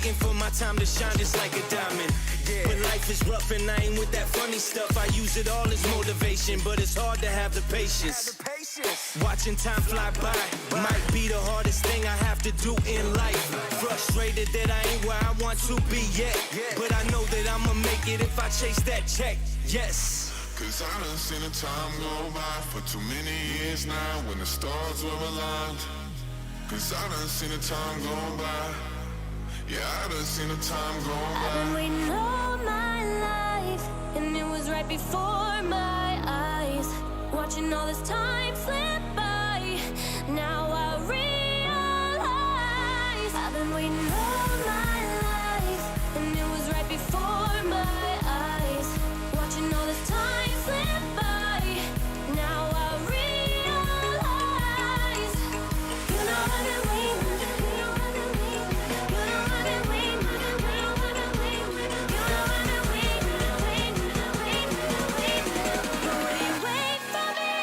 waiting for my time to shine just like a diamond. When life is rough and I ain't with that funny stuff, I use it all as motivation, but it's hard to have the patience. Watching time fly by might be the hardest thing I have to do in life. Frustrated that I ain't where I want to be yet, but I know that I'ma make it if I chase that check. Yes. Cause I done seen the time go by for too many years now when the stars were aligned. Cause I done seen the time go by. Yeah, I done seen the time go by. I've been waiting all my life, and it was right before my eyes. Watching all this time slip by, now I realize I've been waiting all my life, and it was right before my eyes. Watching all this time slip by, now I realize. You know I've been waiting, you know I've been waiting, you know I've been waiting, you know I've been waiting, you know I've been waiting, waiting. But will you wait for me?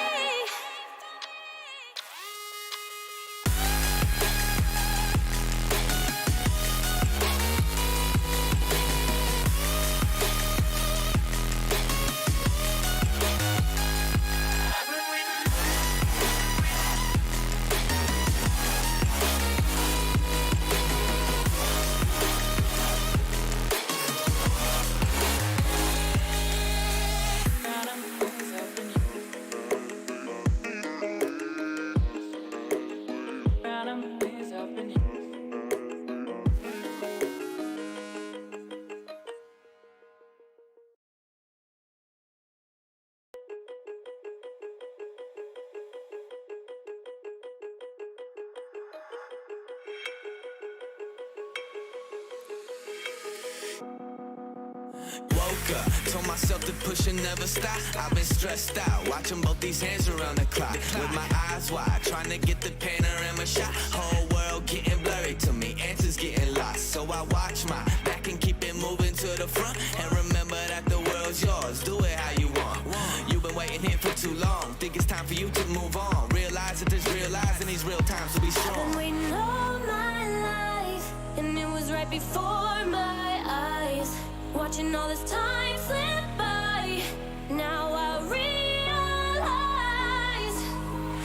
Woke up, told myself to push and never stop. I've been stressed out, watching both these hands around the clock. With my eyes wide, trying to get the panorama shot. Whole world getting blurry to me, answers getting lost. So I watch my back and keep it moving to the front. And remember that the world's yours, do it how you want. You've been waiting here for too long, think it's time for you to move on. Realize that there's real lies in these real times, so be strong. I've been waiting all my life, and it was right before my eyes. Watching all this time slip by, now I realize.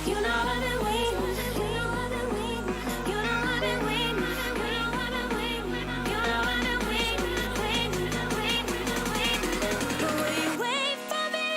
You know I've been waiting, you know I've been waiting, you know I've been waiting, you know I've been waiting, you know I've been waiting. But will you wait for me?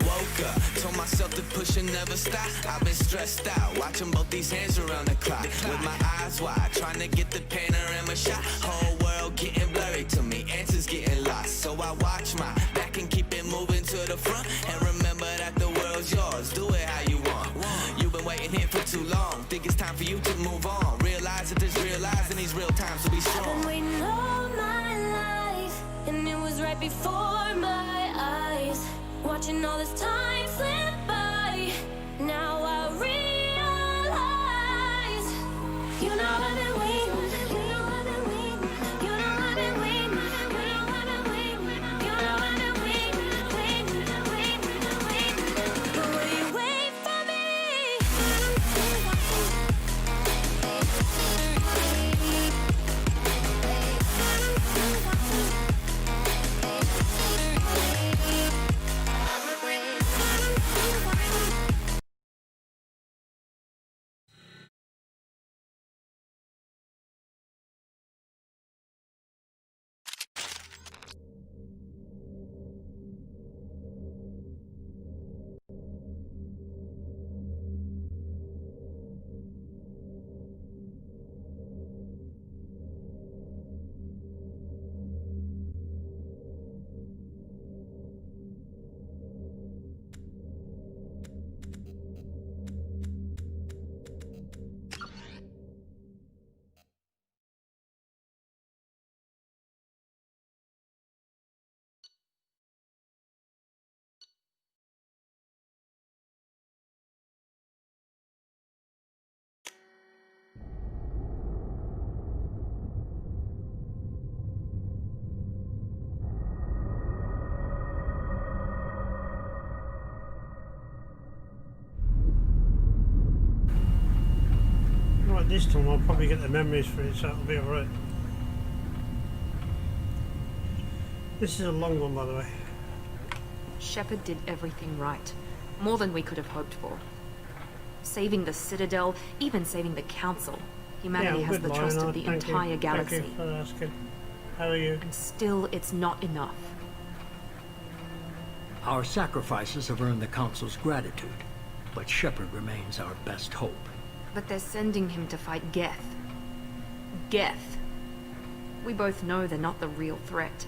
Woke up, told myself to push and never stop. I've been stressed out, watching both these hands around the clock. With my eyes wide, trying to get the panorama shot. Whole world getting blurry to me, answers getting lost. So I watch my back and keep it moving to the front. And remember that the world's yours, do it how you want. You've been waiting here for too long, think it's time for you to move on. Realize that there's real lies in these real times, so be I've been strong. waiting all my life, and it was right before my eyes. Watching all this time slip by, now I realize. You know I've been waiting, you know I've been waiting, you know I've been waiting, you know I've been waiting, you know I've been waiting. But will you wait for me? This time I'll probably get the memories for it, so it'll be alright. This is a long one, by the way. Shepard did everything right. More than we could have hoped for. Saving the Citadel, even saving the Council. Humanity has good, the trust Lionel. of the Thank you. entire galaxy. Thank you for asking. How are you? And still, it's not enough. Our sacrifices have earned the Council's gratitude, but Shepard remains our best hope. But they're sending him to fight Geth. Geth. We both know they're not the real threat.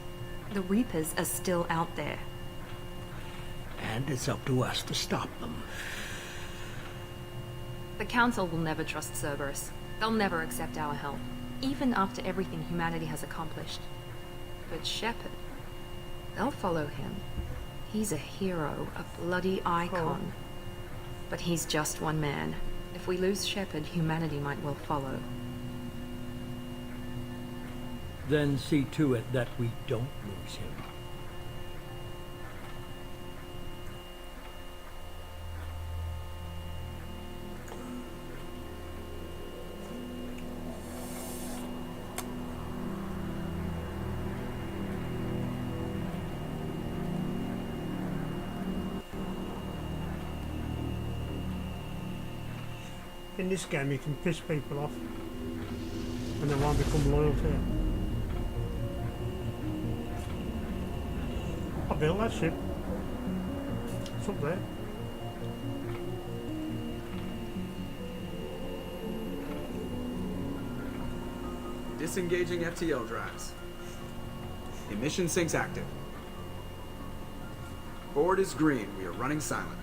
The Reapers are still out there. And it's up to us to stop them. The Council will never trust Cerberus. They'll never accept our help, even after everything humanity has accomplished. But Shepard, they'll follow him. He's a hero, a bloody icon. But he's just one man. If we lose Shepard, humanity might well follow. Then see to it that we don't lose him. In this game you can piss people off and they won't become loyal to you. I built that ship. It's up there. Disengaging FTL drives. Emission sinks active. Board is green. We are running silent.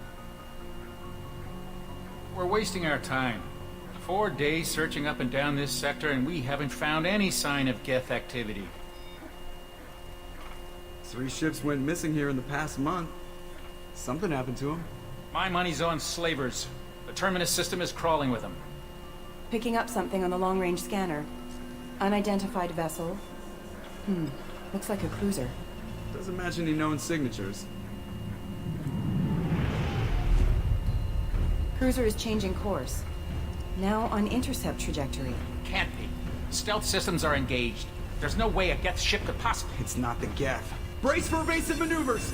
We're wasting our time. 4 days searching up and down this sector, and we haven't found any sign of Geth activity. 3 ships went missing here in the past month. Something happened to them. My money's on slavers. The Terminus system is crawling with them. Picking up something on the long-range scanner. Unidentified vessel. Looks like a cruiser. Doesn't match any known signatures. Cruiser is changing course. Now on intercept trajectory. Can't be. Stealth systems are engaged. There's no way a Geth ship could possibly... It's not the Geth. Brace for evasive maneuvers!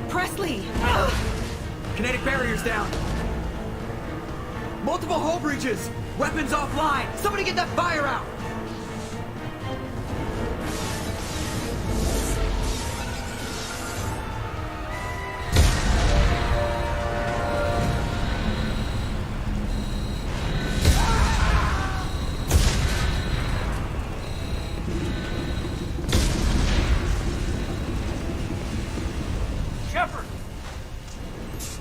Presley! Kinetic barriers down! Multiple hull breaches! Weapons offline! Somebody get that fire out! Shepard!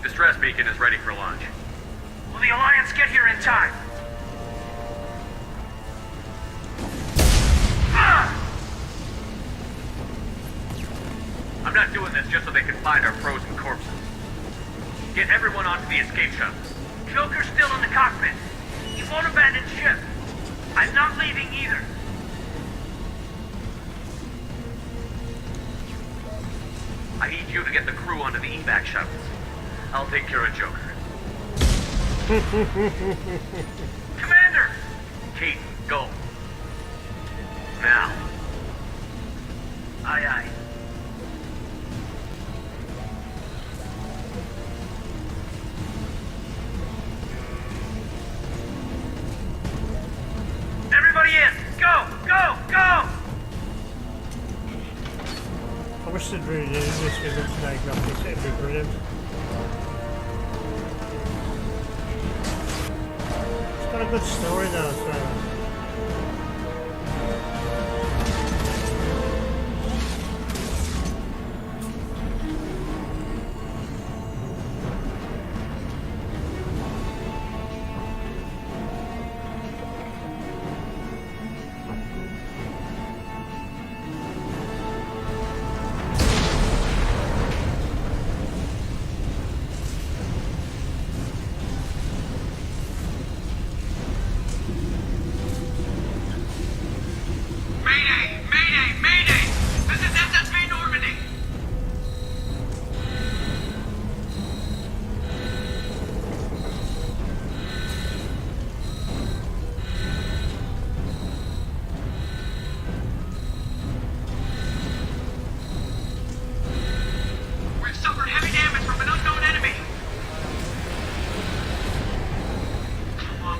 Distress beacon is ready for launch. Will the Alliance get here in time? I'm not doing this just so they can find our frozen corpses. Get everyone onto the escape shuttles. Joker's still in the cockpit. He won't abandon ship. I'm not leaving either. I need you to get the crew onto the evac shuttles. I'll take care of Joker. Commander! Keith, go. Now. Aye, aye. Everybody in! Go! Go! Go! I wish they'd really do this with up-to-date graphics, it'd be brilliant. It's got a good story though as well.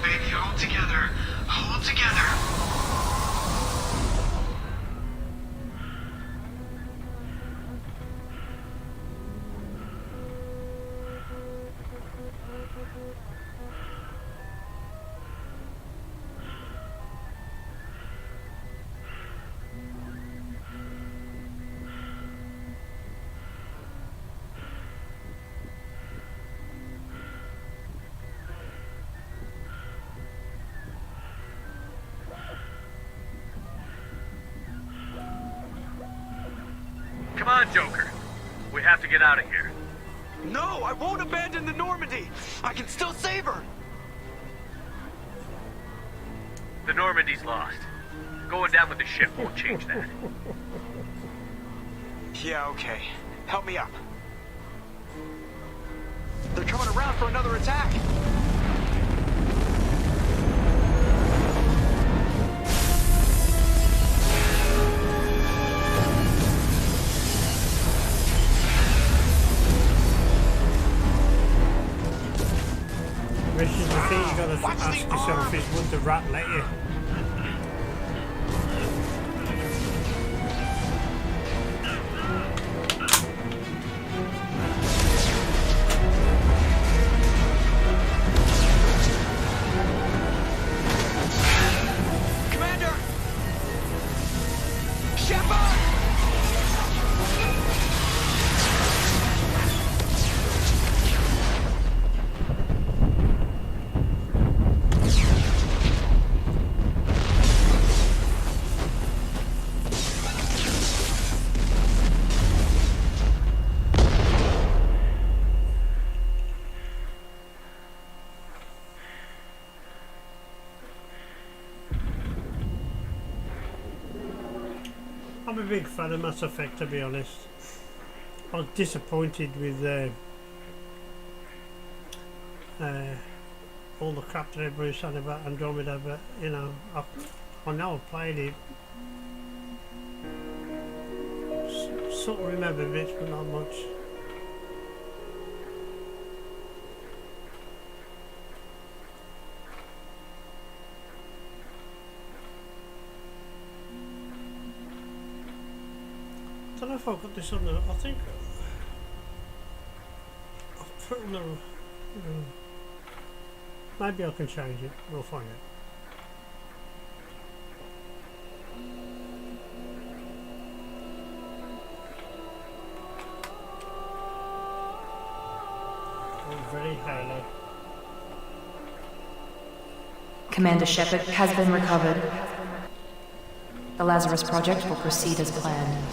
baby. Hold together. Hold together. Come on, Joker. We have to get out of here. No, I won't abandon the Normandy. I can still save her. The Normandy's lost. Going down with the ship won't change that. Yeah, okay. Help me up. They're coming around for another attack. This is the thing you gotta ask yourself is, would the rat let you? Commander! Shepard! I'm a big fan of Mass Effect, to be honest. I was disappointed with all the crap that everybody's saying about Andromeda, but you know, I know I played it. Sort of remember bits, but not much. I don't know if I've got this on the. I think I've put on the. Maybe I can change it. We'll find out. Oh, very high. Commander Shepard has been recovered. The Lazarus Project will proceed as planned.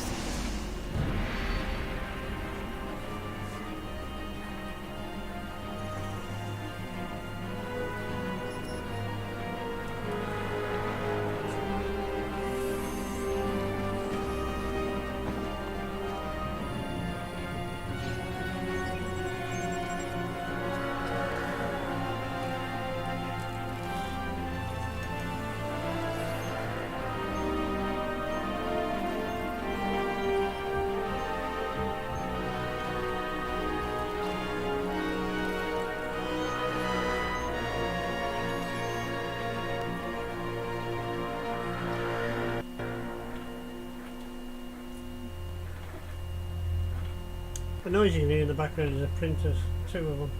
The noise you can hear in the background is the printers, 2 of them.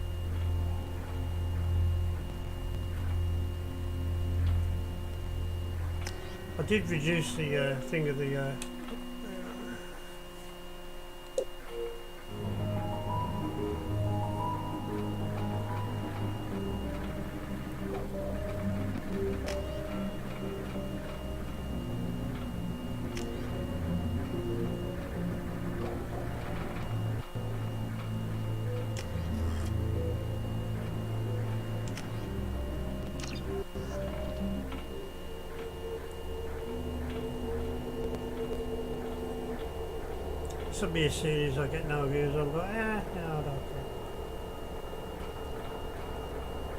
I did reduce the thing of the this will be a series I get no views on, but no, I don't care.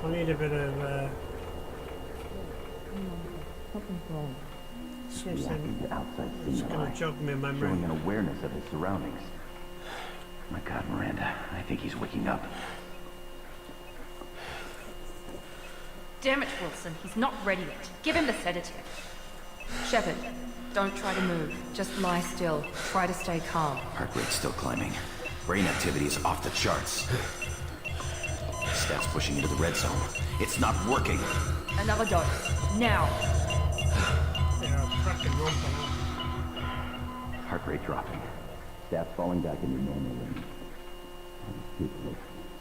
I need a bit of something that's going to jog my memory. Showing an awareness of his surroundings. My God, Miranda, I think he's waking up. Damn it, Wilson. He's not ready yet. Give him the sedative. Shepard, don't try to move. Just lie still. Try to stay calm. Heart rate's still climbing. Brain activity is off the charts. Stats pushing into the red zone. It's not working. Another dose. Now. Heart rate dropping. Stats falling back into normal range. Too close.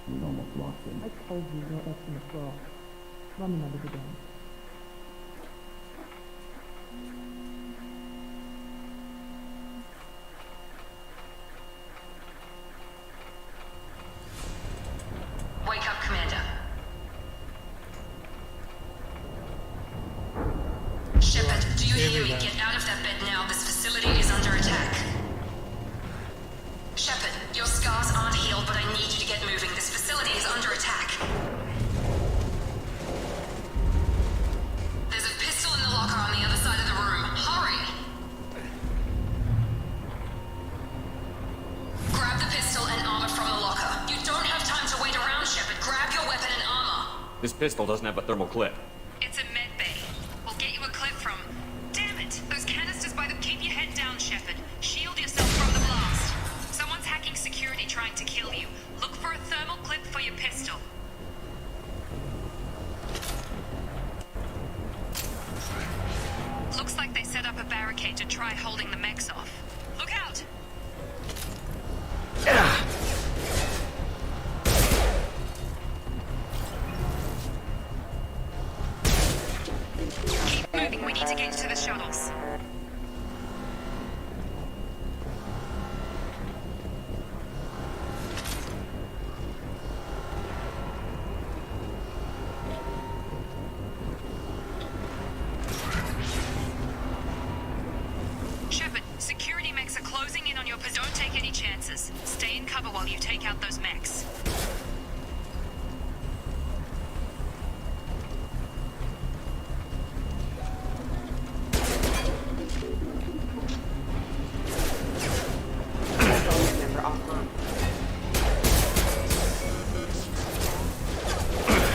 We almost lost him. I told you your estimate's wrong. Run the numbers again. Wake up, Commander. Shepard, do you hear me? Get out of that bed now. This facility is under attack. Shepard, your scars aren't healed, but I need you to get moving. This facility is under attack. There's a pistol in the locker on the other side of the room. Hurry! Grab the pistol and armor from the locker. You don't have time to wait around, Shepard. Grab your weapon and armor. This pistol doesn't have a thermal clip. It's a med bay. We'll get you a clip from... Damn it! Those canisters by the... Keep your head down, Shepard. Shield yourself from the blast. Someone's hacking security trying to kill you. Look for a thermal clip for your pistol. Looks like they set up a barricade to try holding the mechs off. Look out! Keep moving, we need to get to the shuttles. Shepard, security mechs are closing in on your position. Don't take any chances. Stay in cover while you take out those mechs.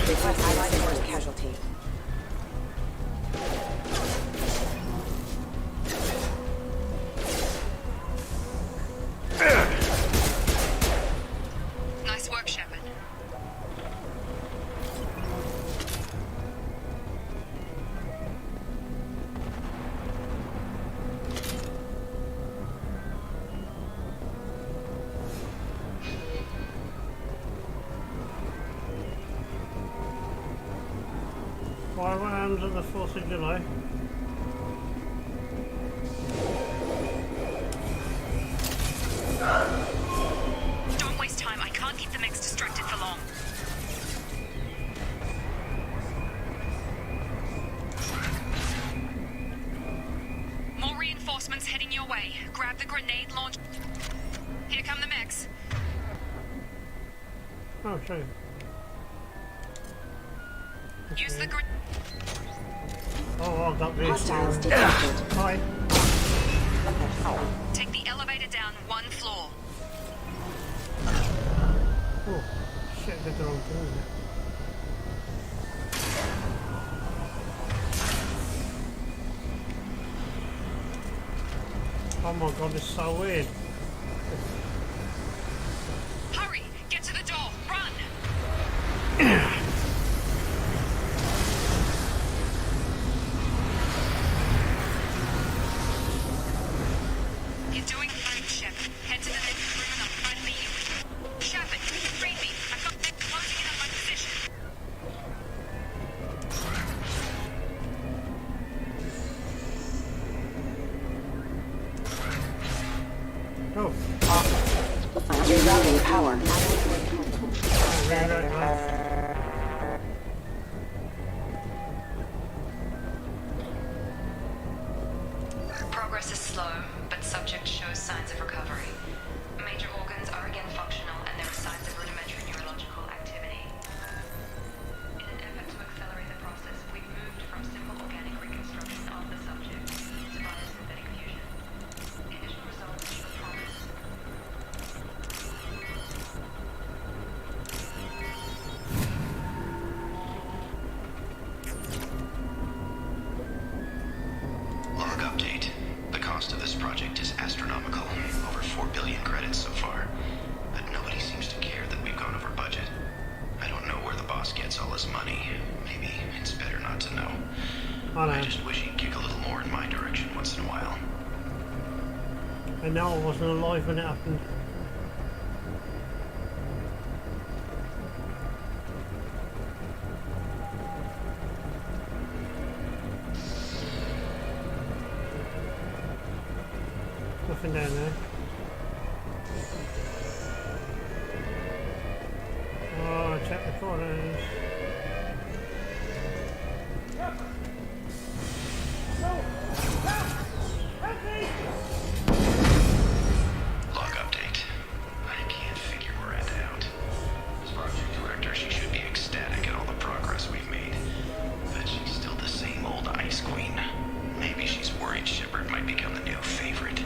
Request highlighted first casualty. Nice work, Shepard. Firearms at the 4th of July. Don't waste time. I can't keep the mechs distracted for long. More reinforcements heading your way. Grab the grenade launch. Here come the mechs. Oh, true. Use the grenade. Oh, I've got this. Hostiles detected. Hi. Take the elevator down one floor. Oh, shit, did the wrong thing. Oh my god, it's so weird. Hurry! Get to the door! Run! You're doing fine, Shepard. Head to the next room and I'll try to meet you. Shepard, read me. I've got them closing in on my position. Oh. Rerouting power. Progress is slow, but subject shows signs of recovery. Major organs are again functional and there are signs of rudimentary neurological activity. In an effort to accelerate the process, we've moved from simple organic reconstruction of the subject to biosynthetic fusion. Initial results show promise. I just wish he'd kick a little more in my direction once in a while. And now I wasn't alive when it happened. Nothing down there. Oh, check the corners. Log update. I can't figure Miranda out. As project director, she should be ecstatic at all the progress we've made. But she's still the same old ice queen. Maybe she's worried Shepard might become the new favorite.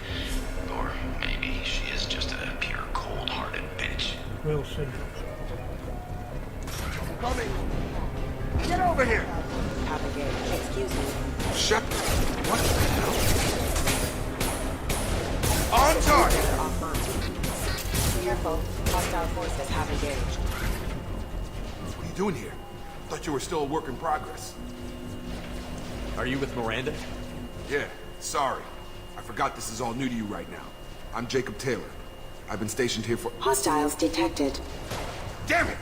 Or maybe she is just a pure cold-hearted bitch. We'll see. Coming! Get over here! Excuse me. Shepard! What the hell? On target! Offline. Careful. Hostile forces have engaged. What are you doing here? Thought you were still a work in progress. Are you with Miranda? Yeah, sorry. I forgot this is all new to you right now. I'm Jacob Taylor. I've been stationed here for— Hostiles detected. Damn it!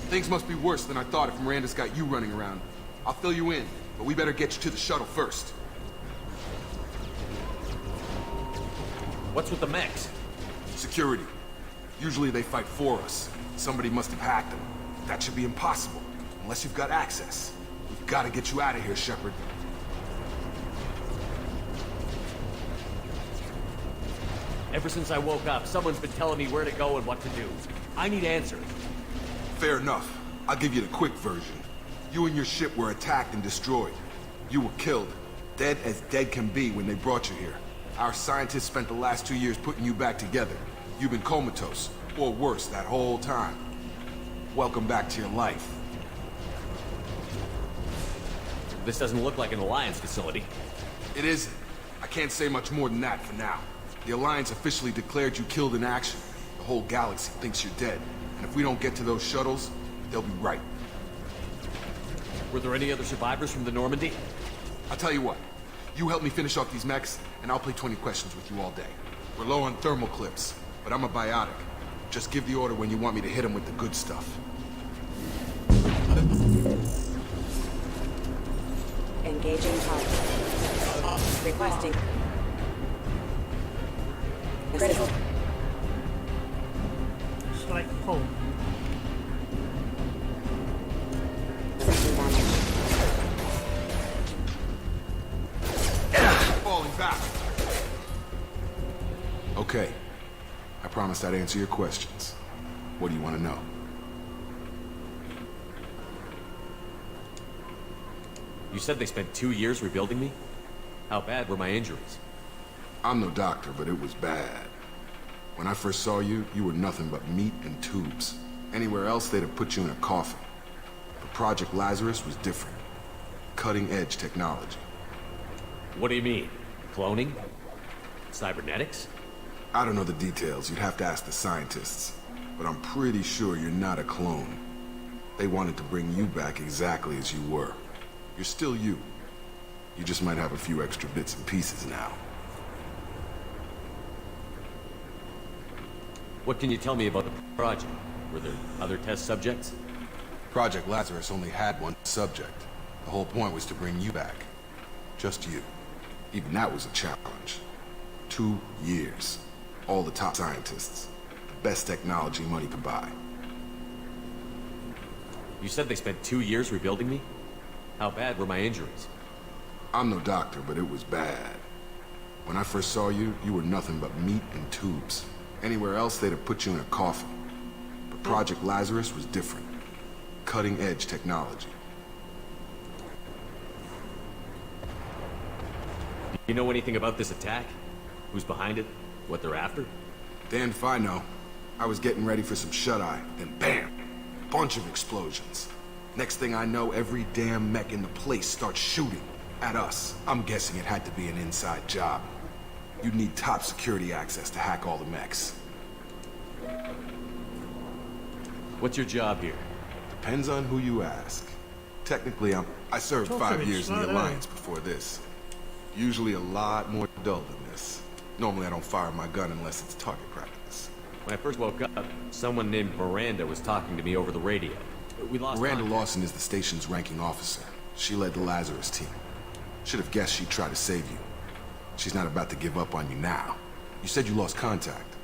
Things must be worse than I thought if Miranda's got you running around. I'll fill you in, but we better get you to the shuttle first. What's with the mechs? Security. Usually they fight for us. Somebody must have hacked them. That should be impossible, unless you've got access. We've got to get you out of here, Shepard. Ever since I woke up, someone's been telling me where to go and what to do. I need answers. Fair enough. I'll give you the quick version. You and your ship were attacked and destroyed. You were killed. Dead as dead can be when they brought you here. Our scientists spent the last 2 years putting you back together. You've been comatose, or worse, that whole time. Welcome back to your life. This doesn't look like an Alliance facility. It isn't. I can't say much more than that for now. The Alliance officially declared you killed in action. The whole galaxy thinks you're dead. And if we don't get to those shuttles, they'll be right. Were there any other survivors from the Normandy? I'll tell you what. You help me finish off these mechs, and I'll play 20 questions with you all day. We're low on thermal clips, but I'm a biotic. Just give the order when you want me to hit them with the good stuff. Engaging target. Requesting. Critical. Slight pull. Falling back. Okay. I promised I'd answer your questions. What do you want to know? You said they spent 2 years rebuilding me? How bad were my injuries? I'm no doctor, but it was bad. When I first saw you, you were nothing but meat and tubes. Anywhere else, they'd have put you in a coffin. But Project Lazarus was different. Cutting-edge technology. What do you mean? Cloning? Cybernetics? I don't know the details. You'd have to ask the scientists. But I'm pretty sure you're not a clone. They wanted to bring you back exactly as you were. You're still you. You just might have a few extra bits and pieces now. What can you tell me about the project? Were there other test subjects? Project Lazarus only had one subject. The whole point was to bring you back. Just you. Even that was a challenge. 2 years. All the top scientists. The best technology money could buy. You said they spent 2 years rebuilding me? How bad were my injuries? I'm no doctor, but it was bad. When I first saw you, you were nothing but meat and tubes. Anywhere else, they'd have put you in a coffin. But Project Lazarus was different. Cutting-edge technology. Do you know anything about this attack? Who's behind it? What they're after? Damn if I know. I was getting ready for some shut-eye, then bam! Bunch of explosions. Next thing I know, every damn mech in the place starts shooting at us. I'm guessing it had to be an inside job. You'd need top security access to hack all the mechs. What's your job here? Depends on who you ask. Technically, I served Talk 5 to me, years in slow the down. Alliance before this. Usually a lot more dull than this. Normally I don't fire my gun unless it's target practice. When I first woke up, someone named Miranda was talking to me over the radio. We lost Miranda contact. Lawson is the station's ranking officer. She led the Lazarus team. Should have guessed she'd try to save you. She's not about to give up on you now. You said you lost contact.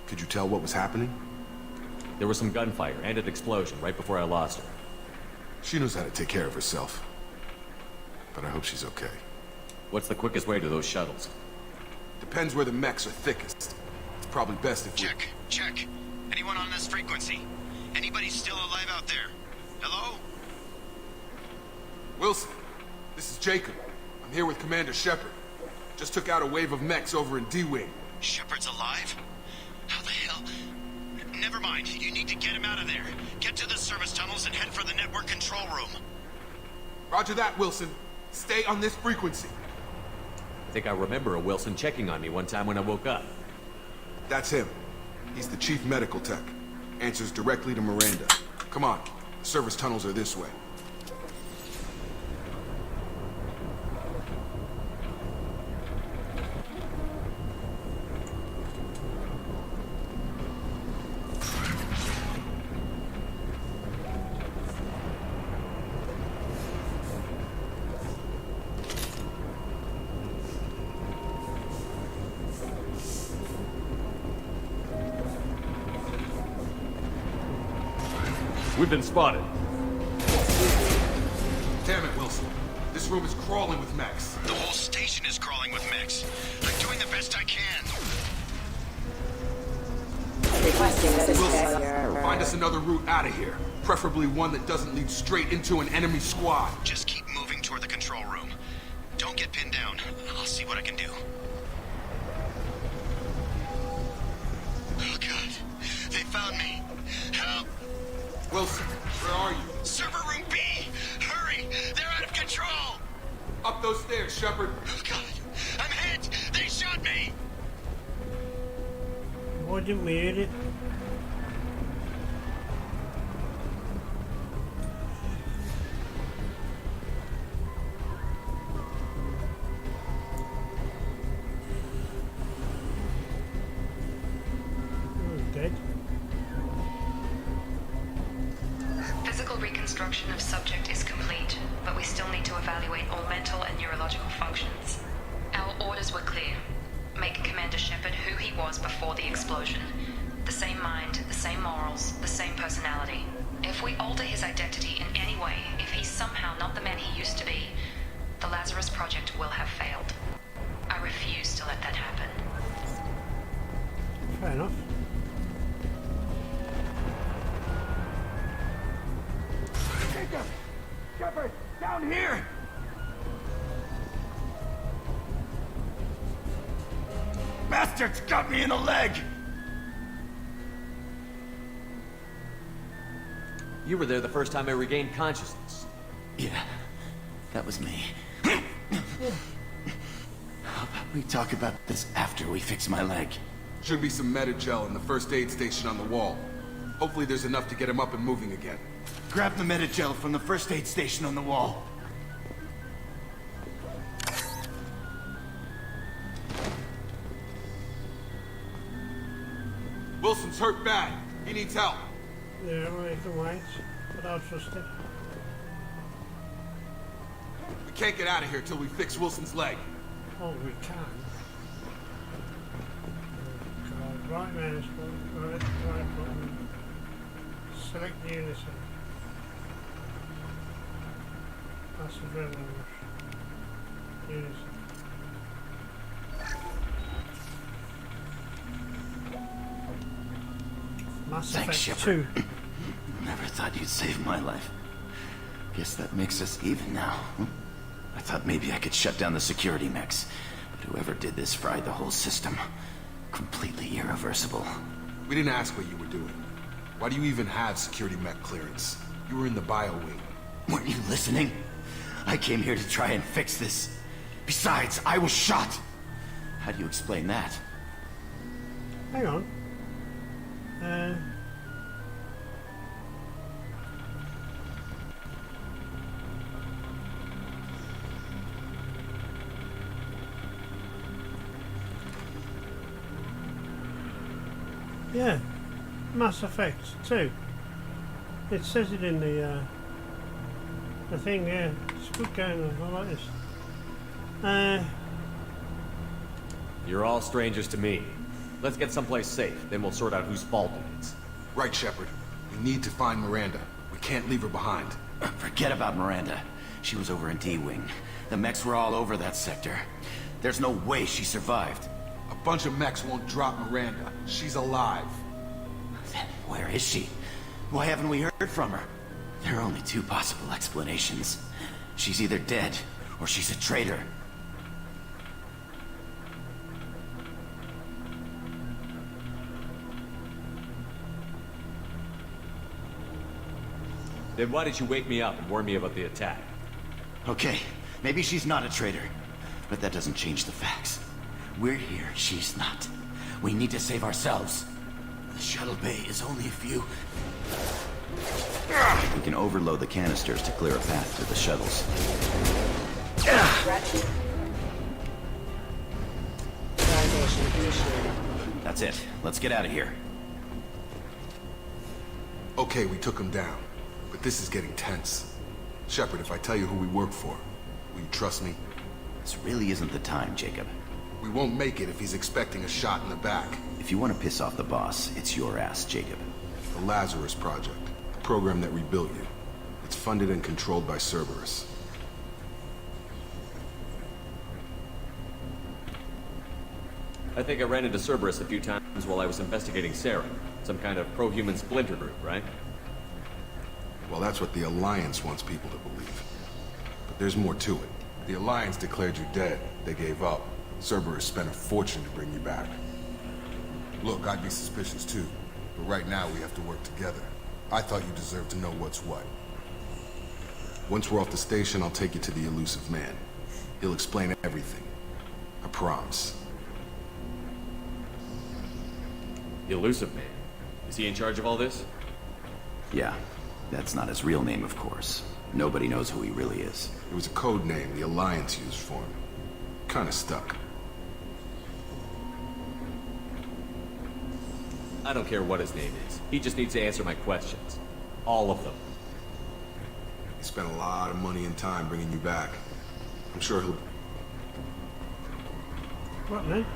Could you tell what was happening? There was some gunfire and an explosion right before I lost her. She knows how to take care of herself. But I hope she's okay. What's the quickest way to those shuttles? Depends where the mechs are thickest. It's probably best if we... Check. Anyone on this frequency? Anybody still alive out there? Hello? Wilson, this is Jacob. I'm here with Commander Shepard. Just took out a wave of mechs over in D-Wing. Shepard's alive? How the hell? Never mind. You need to get him out of there. Get to the service tunnels and head for the network control room. Roger that, Wilson. Stay on this frequency. I think I remember a Wilson checking on me one time when I woke up. That's him. He's the chief medical tech. Answers directly to Miranda. Come on. The service tunnels are this way. We've been spotted. Damn it, Wilson. This room is crawling with mechs. The whole station is crawling with mechs. I'm doing the best I can. Requesting assistance. Wilson, find us another route out of here. Preferably one that doesn't lead straight into an enemy squad. Just keep moving toward the control room. Don't get pinned down. I'll see what I can do. Oh, God. They found me. Help! Wilson, where are you? Server room B! Hurry! They're out of control! Up those stairs, Shepard. Oh, God. I'm hit! They shot me! Why didn't we hear it? Dead. Physical reconstruction of subject is complete, but we still need to evaluate all mental and neurological functions. Our orders were clear. Make Commander Shepard who he was before the explosion. The same mind, the same morals, the same personality. If we alter his identity in any way, if he's somehow not the man he used to be, the Lazarus Project will have failed. I refuse to let that happen. Fair enough. Jacob! Shepard! Down here! Bastards got me in the leg! You were there the first time I regained consciousness. Yeah, that was me. How about we talk about this after we fix my leg? Should be some Metagel in the first aid station on the wall. Hopefully there's enough to get him up and moving again. Grab the Metagel from the first aid station on the wall. Wilson's hurt bad. He needs help. Yeah, well, you can wait, but I'll trust it. We can't get out of here till we fix Wilson's leg. Oh, we can. God, right mouse button, right button. Select the unison. That's the red one. Unison. Mass Thanks, Effect Shepard. 2. Never thought you'd save my life. Guess that makes us even now. I thought maybe I could shut down the security mechs, but whoever did this fried the whole system. Completely irreversible. We didn't ask what you were doing. Why do you even have security mech clearance? You were in the bio wing. Weren't you listening? I came here to try and fix this. Besides, I was shot. How do you explain that? Hang on. Yeah, Mass Effect 2. It says it in the thing. Yeah, it's a good game. I like this. You're all strangers to me. Let's get someplace safe, then we'll sort out whose fault it is. Right, Shepard. We need to find Miranda. We can't leave her behind. Forget about Miranda. She was over in D-Wing. The mechs were all over that sector. There's no way she survived. A bunch of mechs won't drop Miranda. She's alive. Then where is she? Why haven't we heard from her? There are only two possible explanations. She's either dead, or she's a traitor. Then why did you wake me up and warn me about the attack? Okay, maybe she's not a traitor, but that doesn't change the facts. We're here, she's not. We need to save ourselves. The shuttle bay is only a few... We can overload the canisters to clear a path to the shuttles. That's it. Let's get out of here. Okay, we took him down. But this is getting tense. Shepard, if I tell you who we work for, will you trust me? This really isn't the time, Jacob. We won't make it if he's expecting a shot in the back. If you want to piss off the boss, it's your ass, Jacob. The Lazarus Project. The program that rebuilt you. It's funded and controlled by Cerberus. I think I ran into Cerberus a few times while I was investigating Sarah. Some kind of pro-human splinter group, right? Well, that's what the Alliance wants people to believe. But there's more to it. The Alliance declared you dead. They gave up. Cerberus spent a fortune to bring you back. Look, I'd be suspicious too. But right now we have to work together. I thought you deserved to know what's what. Once we're off the station, I'll take you to the elusive man. He'll explain everything. I promise. The elusive man? Is he in charge of all this? Yeah. That's not his real name, of course. Nobody knows who he really is. It was a code name the Alliance used for him. Kinda stuck. I don't care what his name is. He just needs to answer my questions. All of them. He spent a lot of money and time bringing you back. I'm sure he'll... What, man?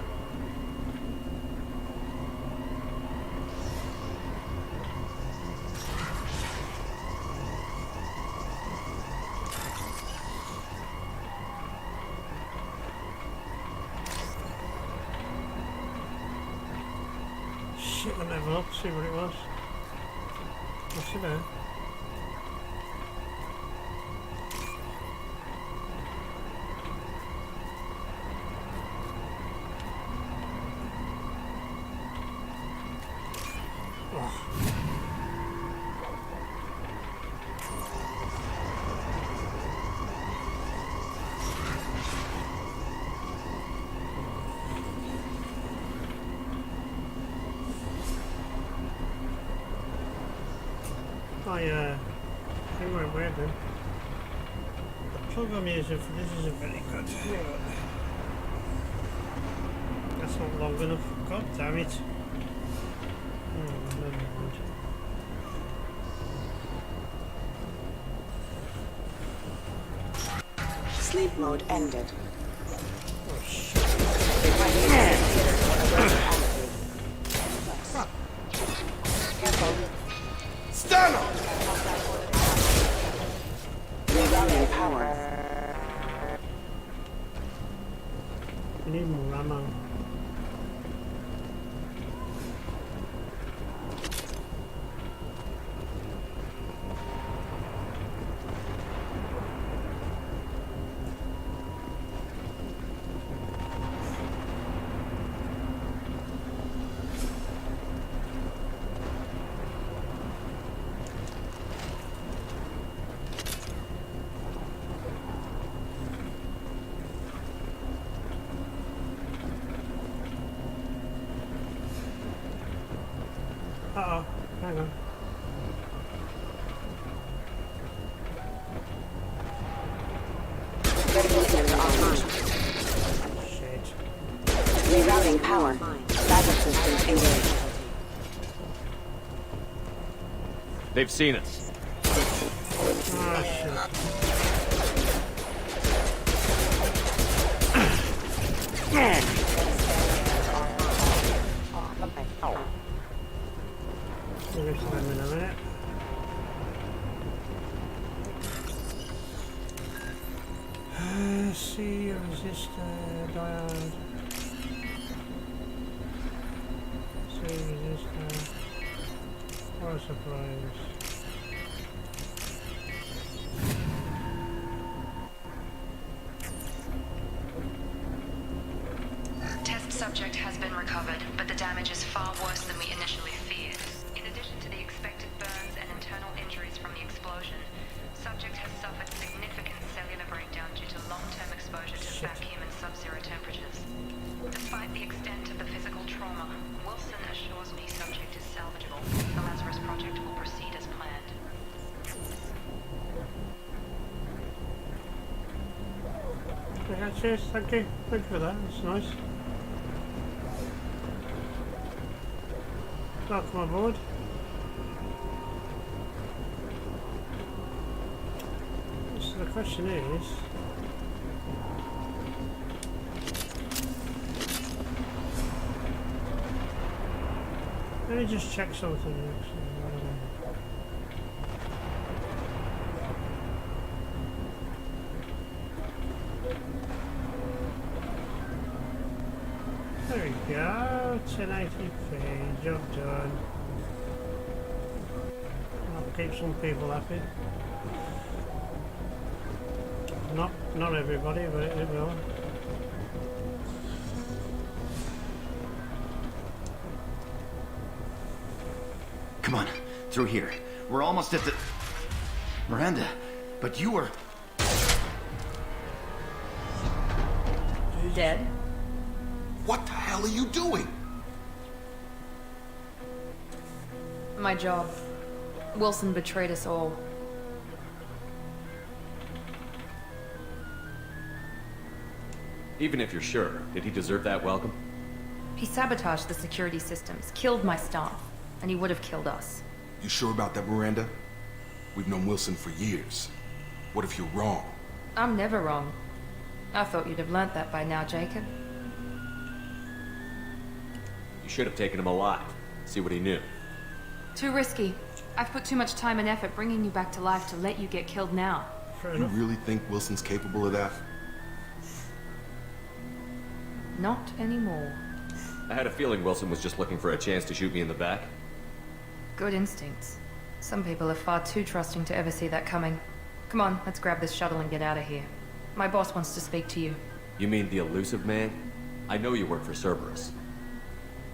Shit, I'll never look, see what it was. What's it there? I think we're weird then. The plug I'm using for this isn't very good. That's not long enough. God damn it. Oh, never mind. Sleep mode ended. Oh shit. Careful. Stand up! Rerouting power. We need more ammo. Uh-oh, hang on. Critical sensor online. Shit. Rerouting power. Backup systems engaged. They've seen us. Oh, shit. We'll get to them in a minute. See, resistor, diode. See, resistor. Power supplies. Test subject has been recovered, but the damage is far worse than we initially feared. In addition to the expected burns and internal injuries from the explosion, subject has suffered significant cellular breakdown due to long-term exposure to vacuum and sub-zero temperatures. Despite the extent of the physical trauma, Wilson assures me subject is salvageable. The Lazarus project will proceed as planned. Yeah, cheers, thank you. Thank you for that, that's nice. Welcome aboard. So the question is... Let me just check something actually. There we go, 1080p, job done. I'll keep some people happy. Not everybody, but it will. Come on, through here. We're almost at the... Miranda, but you were... Dead? What the hell are you doing? My job. Wilson betrayed us all. Even if you're sure, did he deserve that welcome? He sabotaged the security systems, killed my staff, and he would have killed us. You sure about that, Miranda? We've known Wilson for years. What if you're wrong? I'm never wrong. I thought you'd have learnt that by now, Jacob. You should have taken him alive. See what he knew. Too risky. I've put too much time and effort bringing you back to life to let you get killed now. You really think Wilson's capable of that? Not anymore. I had a feeling Wilson was just looking for a chance to shoot me in the back. Good instincts. Some people are far too trusting to ever see that coming. Come on, let's grab this shuttle and get out of here. My boss wants to speak to you. You mean the elusive man? I know you work for Cerberus.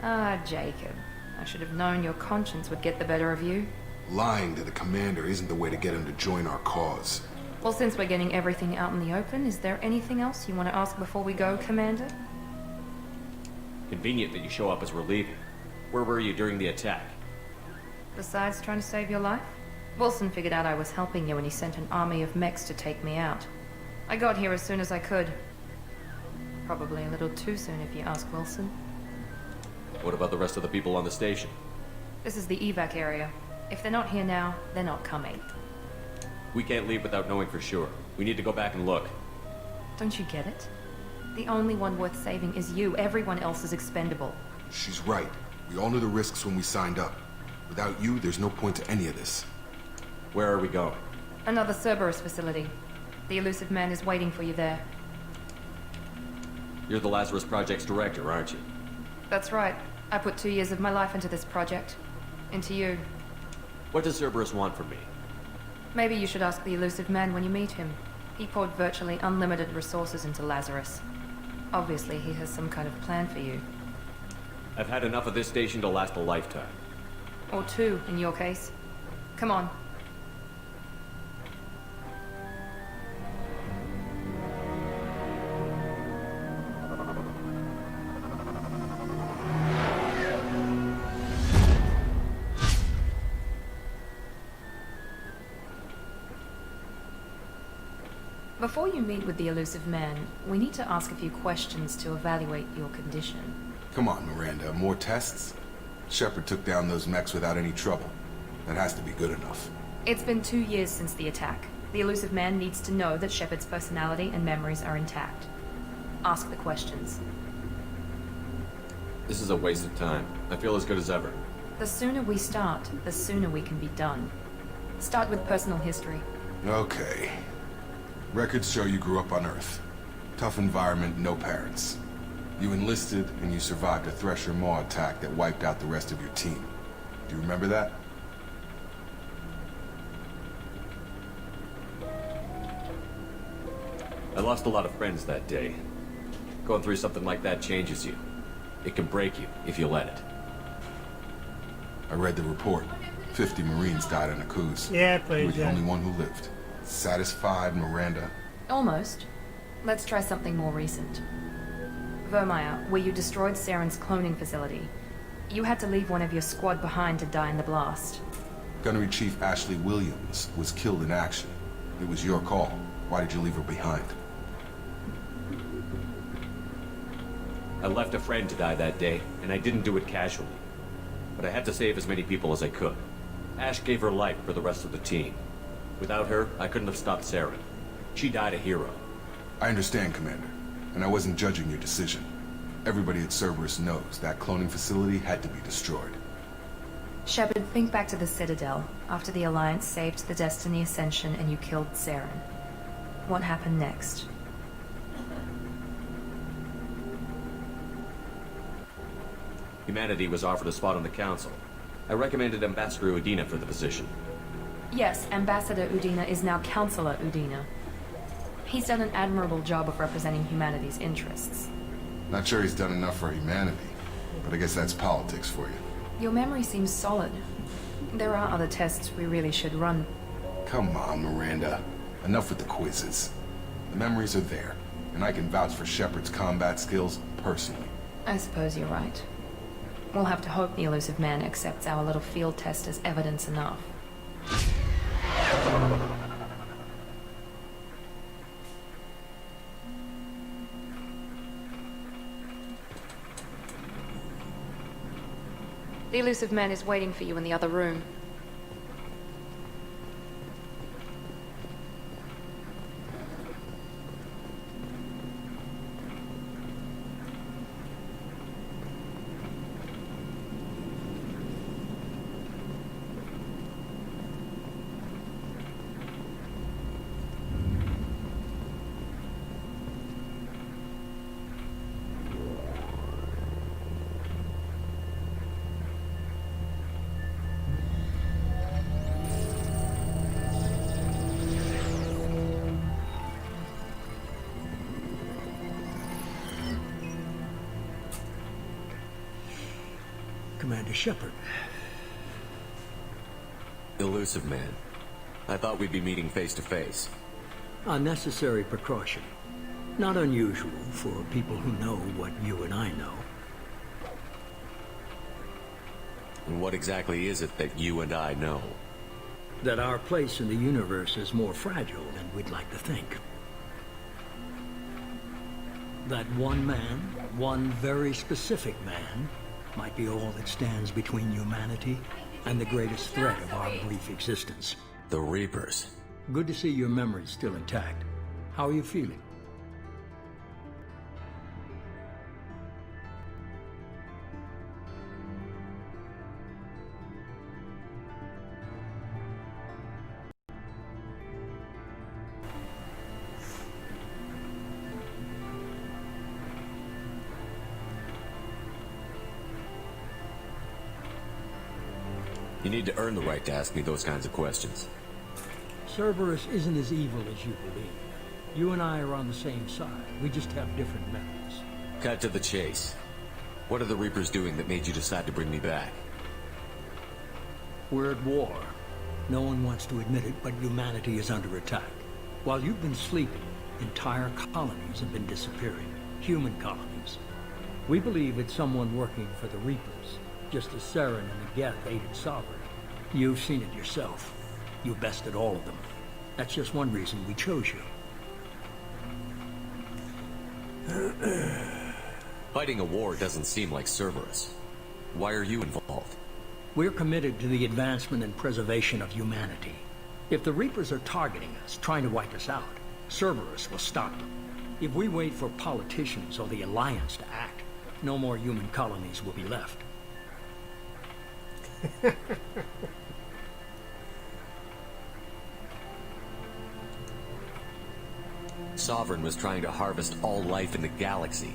Ah, Jacob. I should have known your conscience would get the better of you. Lying to the commander isn't the way to get him to join our cause. Well, since we're getting everything out in the open, is there anything else you want to ask before we go, Commander? Convenient that you show up as we're leaving. Where were you during the attack? Besides trying to save your life? Wilson figured out I was helping you when he sent an army of mechs to take me out. I got here as soon as I could. Probably a little too soon if you ask Wilson. What about the rest of the people on the station? This is the evac area. If they're not here now, they're not coming. We can't leave without knowing for sure. We need to go back and look. Don't you get it? The only one worth saving is you. Everyone else is expendable. She's right. We all knew the risks when we signed up. Without you, there's no point to any of this. Where are we going? Another Cerberus facility. The elusive man is waiting for you there. You're the Lazarus Project's director, aren't you? That's right. I put 2 years of my life into this project. Into you. What does Cerberus want from me? Maybe you should ask the elusive man when you meet him. He poured virtually unlimited resources into Lazarus. Obviously, he has some kind of plan for you. I've had enough of this station to last a lifetime. Or 2, in your case. Come on. Before you meet with the elusive man, we need to ask a few questions to evaluate your condition. Come on, Miranda. More tests? Shepard took down those mechs without any trouble. That has to be good enough. It's been 2 years since the attack. The elusive man needs to know that Shepard's personality and memories are intact. Ask the questions. This is a waste of time. I feel as good as ever. The sooner we start, the sooner we can be done. Start with personal history. Okay. Records show you grew up on Earth. Tough environment, no parents. You enlisted, and you survived a Thresher Maw attack that wiped out the rest of your team. Do you remember that? I lost a lot of friends that day. Going through something like that changes you. It can break you, if you let it. I read the report. 50 Marines died in a cruise. Yeah, You please, were the yeah. only one who lived. Satisfied, Miranda? Almost. Let's try something more recent. Vermeer, where you destroyed Saren's cloning facility. You had to leave one of your squad behind to die in the blast. Gunnery Chief Ashley Williams was killed in action. It was your call. Why did you leave her behind? I left a friend to die that day, and I didn't do it casually. But I had to save as many people as I could. Ash gave her life for the rest of the team. Without her, I couldn't have stopped Saren. She died a hero. I understand, Commander, and I wasn't judging your decision. Everybody at Cerberus knows that cloning facility had to be destroyed. Shepard, think back to the Citadel, after the Alliance saved the Destiny Ascension and you killed Saren. What happened next? Humanity was offered a spot on the Council. I recommended Ambassador Udina for the position. Yes, Ambassador Udina is now Counselor Udina. He's done an admirable job of representing humanity's interests. Not sure he's done enough for humanity, but I guess that's politics for you. Your memory seems solid. There are other tests we really should run. Come on, Miranda. Enough with the quizzes. The memories are there, and I can vouch for Shepard's combat skills personally. I suppose you're right. We'll have to hope the elusive man accepts our little field test as evidence enough. The elusive man is waiting for you in the other room. Commander Shepard. Elusive man. I thought we'd be meeting face to face. A necessary precaution. Not unusual for people who know what you and I know. And what exactly is it that you and I know? That our place in the universe is more fragile than we'd like to think. That one man, one very specific man, might be all that stands between humanity and the greatest threat of our brief existence. The Reapers. Good to see your memory's still intact. How are you feeling? You need to earn the right to ask me those kinds of questions. Cerberus isn't as evil as you believe. You and I are on the same side. We just have different methods. Cut to the chase. What are the Reapers doing that made you decide to bring me back? We're at war. No one wants to admit it, but humanity is under attack. While you've been sleeping, entire colonies have been disappearing. Human colonies. We believe it's someone working for the Reapers, just as Saren and the Geth aided Sovereign. You've seen it yourself. You bested all of them. That's just one reason we chose you. Fighting a war doesn't seem like Cerberus. Why are you involved? We're committed to the advancement and preservation of humanity. If the Reapers are targeting us, trying to wipe us out, Cerberus will stop them. If we wait for politicians or the Alliance to act, no more human colonies will be left. Sovereign was trying to harvest all life in the galaxy.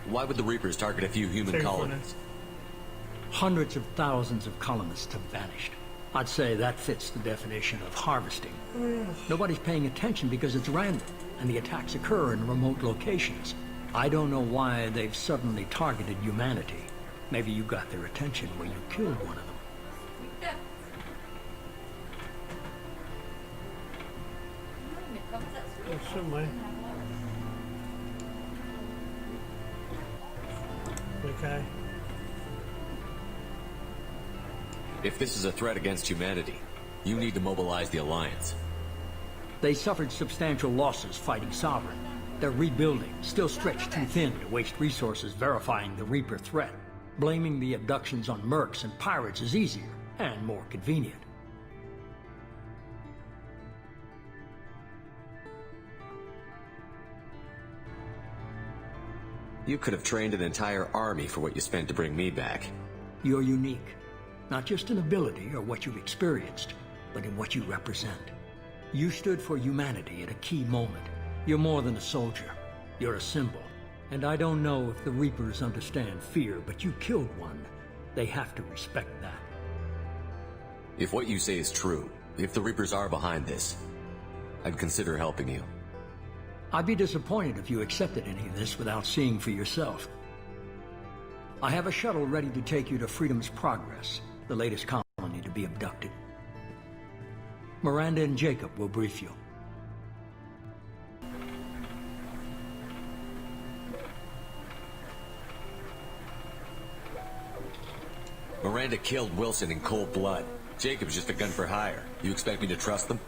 Why would the Reapers target a few human colonies? Hundreds of thousands of colonists have vanished. I'd say that fits the definition of harvesting. Nobody's paying attention because it's random, and the attacks occur in remote locations. I don't know why they've suddenly targeted humanity. Maybe you got their attention when you killed one of them. Somewhere. Okay. If this is a threat against humanity, you need to mobilize the Alliance. They suffered substantial losses fighting Sovereign. They're rebuilding, still stretched too thin to waste resources verifying the Reaper threat. Blaming the abductions on mercs and pirates is easier and more convenient. You could have trained an entire army for what you spent to bring me back. You're unique. Not just in ability or what you've experienced, but in what you represent. You stood for humanity at a key moment. You're more than a soldier. You're a symbol. And I don't know if the Reapers understand fear, but you killed one. They have to respect that. If what you say is true, if the Reapers are behind this, I'd consider helping you. I'd be disappointed if you accepted any of this without seeing for yourself. I have a shuttle ready to take you to Freedom's Progress, the latest colony to be abducted. Miranda and Jacob will brief you. Miranda killed Wilson in cold blood. Jacob's just a gun for hire. You expect me to trust them?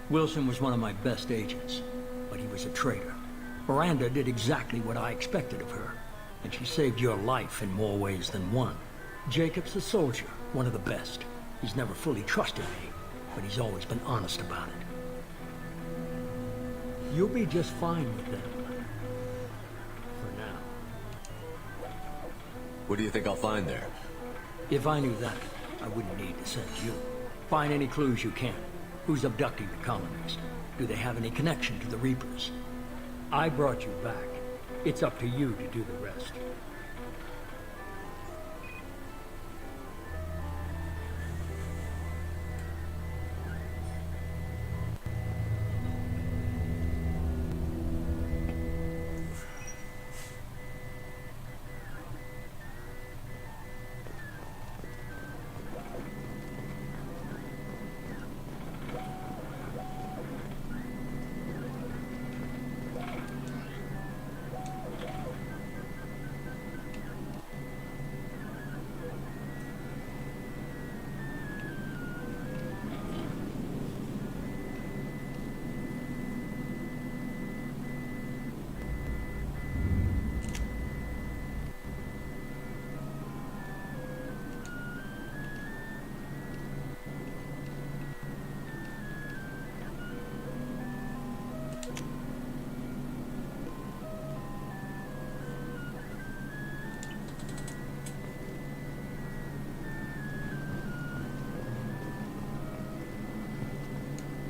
Wilson was one of my best agents, but he was a traitor. Miranda did exactly what I expected of her, and she saved your life in more ways than one. Jacob's a soldier, one of the best. He's never fully trusted me, but he's always been honest about it. You'll be just fine with them. For now. What do you think I'll find there? If I knew that, I wouldn't need to send you. Find any clues you can. Who's abducting the colonies? Do they have any connection to the Reapers? I brought you back. It's up to you to do the rest.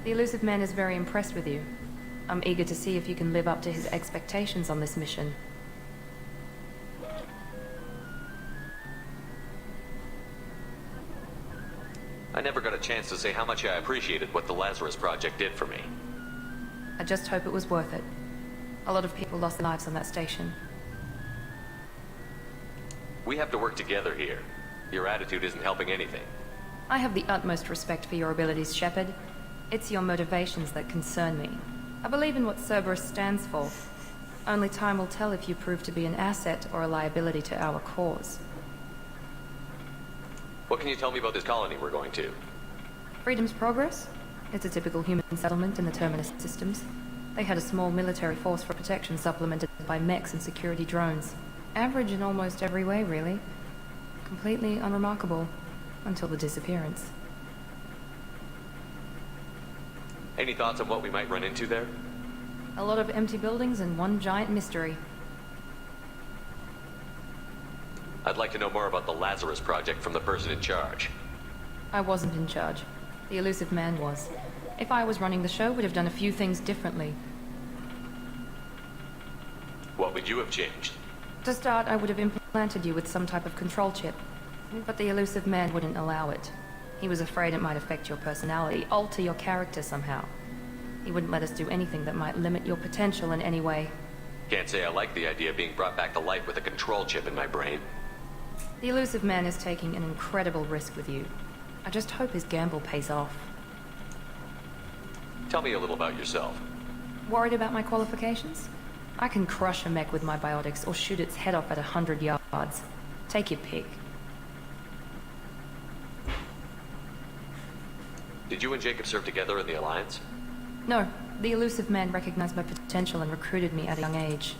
The elusive man is very impressed with you. I'm eager to see if you can live up to his expectations on this mission. I never got a chance to say how much I appreciated what the Lazarus Project did for me. I just hope it was worth it. A lot of people lost their lives on that station. We have to work together here. Your attitude isn't helping anything. I have the utmost respect for your abilities, Shepard. It's your motivations that concern me. I believe in what Cerberus stands for. Only time will tell if you prove to be an asset or a liability to our cause. What can you tell me about this colony we're going to? Freedom's Progress? It's a typical human settlement in the Terminus systems. They had a small military force for protection supplemented by mechs and security drones. Average in almost every way, really. Completely unremarkable. Until the disappearance. Any thoughts on what we might run into there? A lot of empty buildings and one giant mystery. I'd like to know more about the Lazarus Project from the person in charge. I wasn't in charge. The elusive man was. If I was running the show, we'd have done a few things differently. What would you have changed? To start, I would have implanted you with some type of control chip. But the elusive man wouldn't allow it. He was afraid it might affect your personality, alter your character somehow. He wouldn't let us do anything that might limit your potential in any way. Can't say I like the idea of being brought back to life with a control chip in my brain. The elusive man is taking an incredible risk with you. I just hope his gamble pays off. Tell me a little about yourself. Worried about my qualifications? I can crush a mech with my biotics or shoot its head off at 100 yards. Take your pick. Did you and Jacob serve together in the Alliance? No, the elusive man recognized my potential and recruited me at a young age.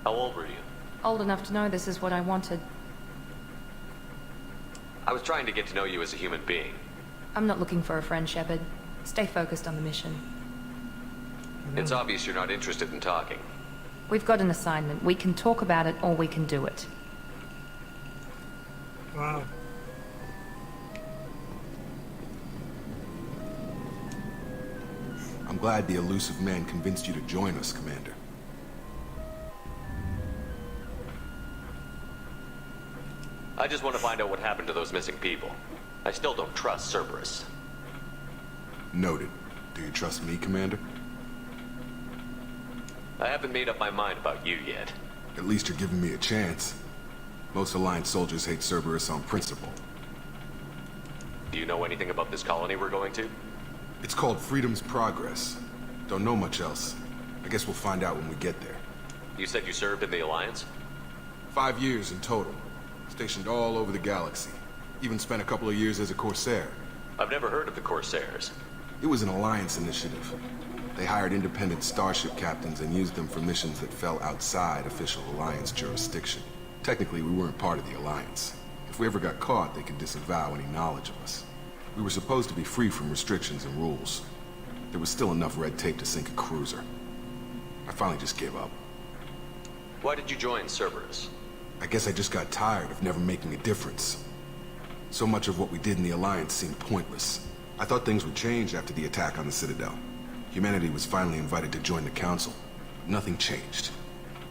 How old were you? Old enough to know this is what I wanted. I was trying to get to know you as a human being. I'm not looking for a friend, Shepard. Stay focused on the mission. It's obvious you're not interested in talking. We've got an assignment. We can talk about it or we can do it. Wow. I'm glad the elusive man convinced you to join us, Commander. I just want to find out what happened to those missing people. I still don't trust Cerberus. Noted. Do you trust me, Commander? I haven't made up my mind about you yet. At least you're giving me a chance. Most Alliance soldiers hate Cerberus on principle. Do you know anything about this colony we're going to? It's called Freedom's Progress. Don't know much else. I guess we'll find out when we get there. You said you served in the Alliance? 5 years in total. Stationed all over the galaxy. Even spent a couple of years as a Corsair. I've never heard of the Corsairs. It was an Alliance initiative. They hired independent starship captains and used them for missions that fell outside official Alliance jurisdiction. Technically, we weren't part of the Alliance. If we ever got caught, they could disavow any knowledge of us. We were supposed to be free from restrictions and rules. There was still enough red tape to sink a cruiser. I finally just gave up. Why did you join Cerberus? I guess I just got tired of never making a difference. So much of what we did in the Alliance seemed pointless. I thought things would change after the attack on the Citadel. Humanity was finally invited to join the Council. Nothing changed.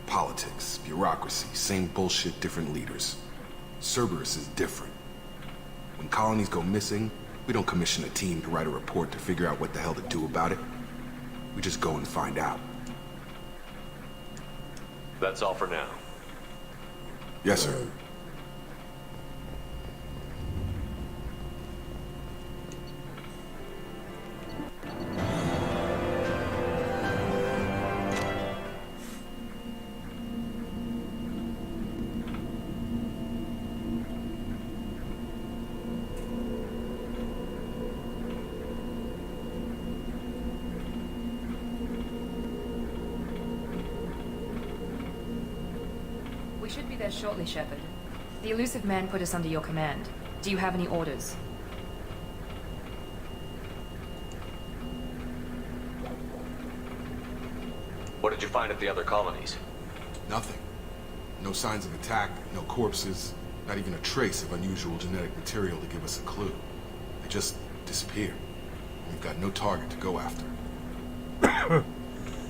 Politics, bureaucracy, same bullshit, different leaders. Cerberus is different. When colonies go missing, we don't commission a team to write a report to figure out what the hell to do about it. We just go and find out. That's all for now. Yes, sir. We should be there shortly, Shepard. The elusive man put us under your command. Do you have any orders? What did you find at the other colonies? Nothing. No signs of attack, no corpses, not even a trace of unusual genetic material to give us a clue. They just disappeared. We've got no target to go after.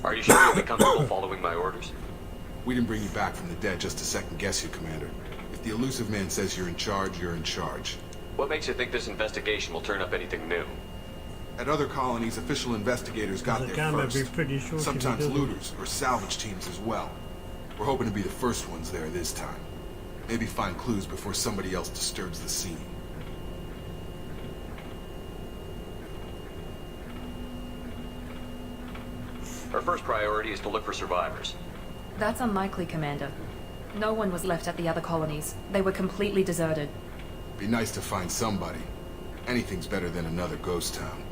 Are you sure you'll be comfortable following my orders? We didn't bring you back from the dead just to second guess you, Commander. If the elusive man says you're in charge, you're in charge. What makes you think this investigation will turn up anything new? At other colonies, official investigators got there first. Be pretty short Sometimes looters or salvage teams as well. We're hoping to be the first ones there this time. Maybe find clues before somebody else disturbs the scene. Our first priority is to look for survivors. That's unlikely, Commander. No one was left at the other colonies. They were completely deserted. Be nice to find somebody. Anything's better than another ghost town.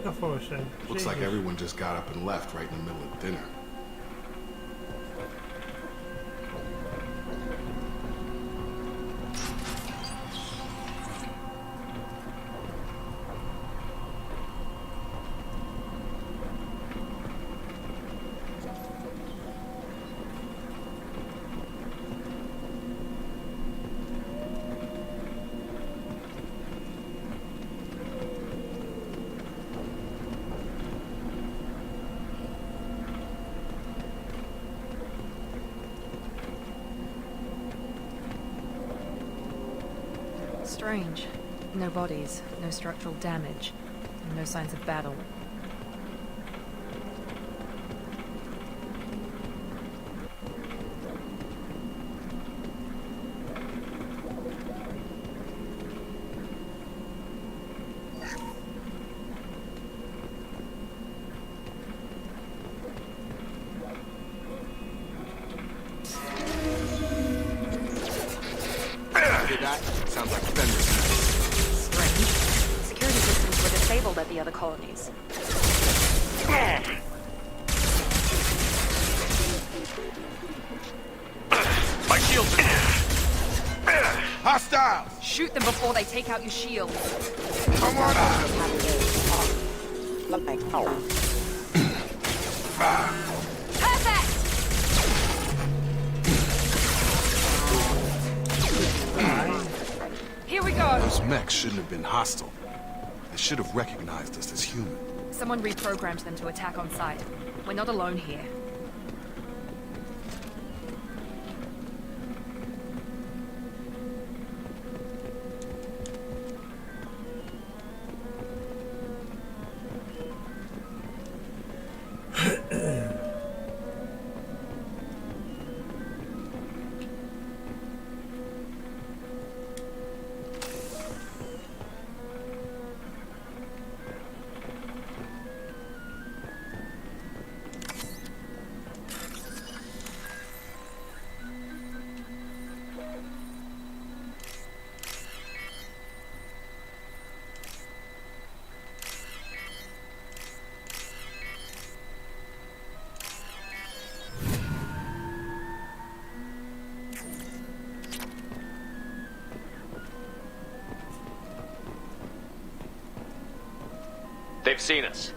looking for us then? Looks like Jesus. everyone just got up and left right in the middle of dinner. Strange. No bodies, no structural damage, and no signs of battle. Hear that? Sounds like fenders. Strange. Security systems were disabled at the other colonies. My shield's in here. Hostiles! Shoot them before they take out your shields. Come on out! Perfect! Here we go. Those mechs shouldn't have been hostile. They should have recognized us as human. Someone reprogrammed them to attack on sight. We're not alone here. They've seen us.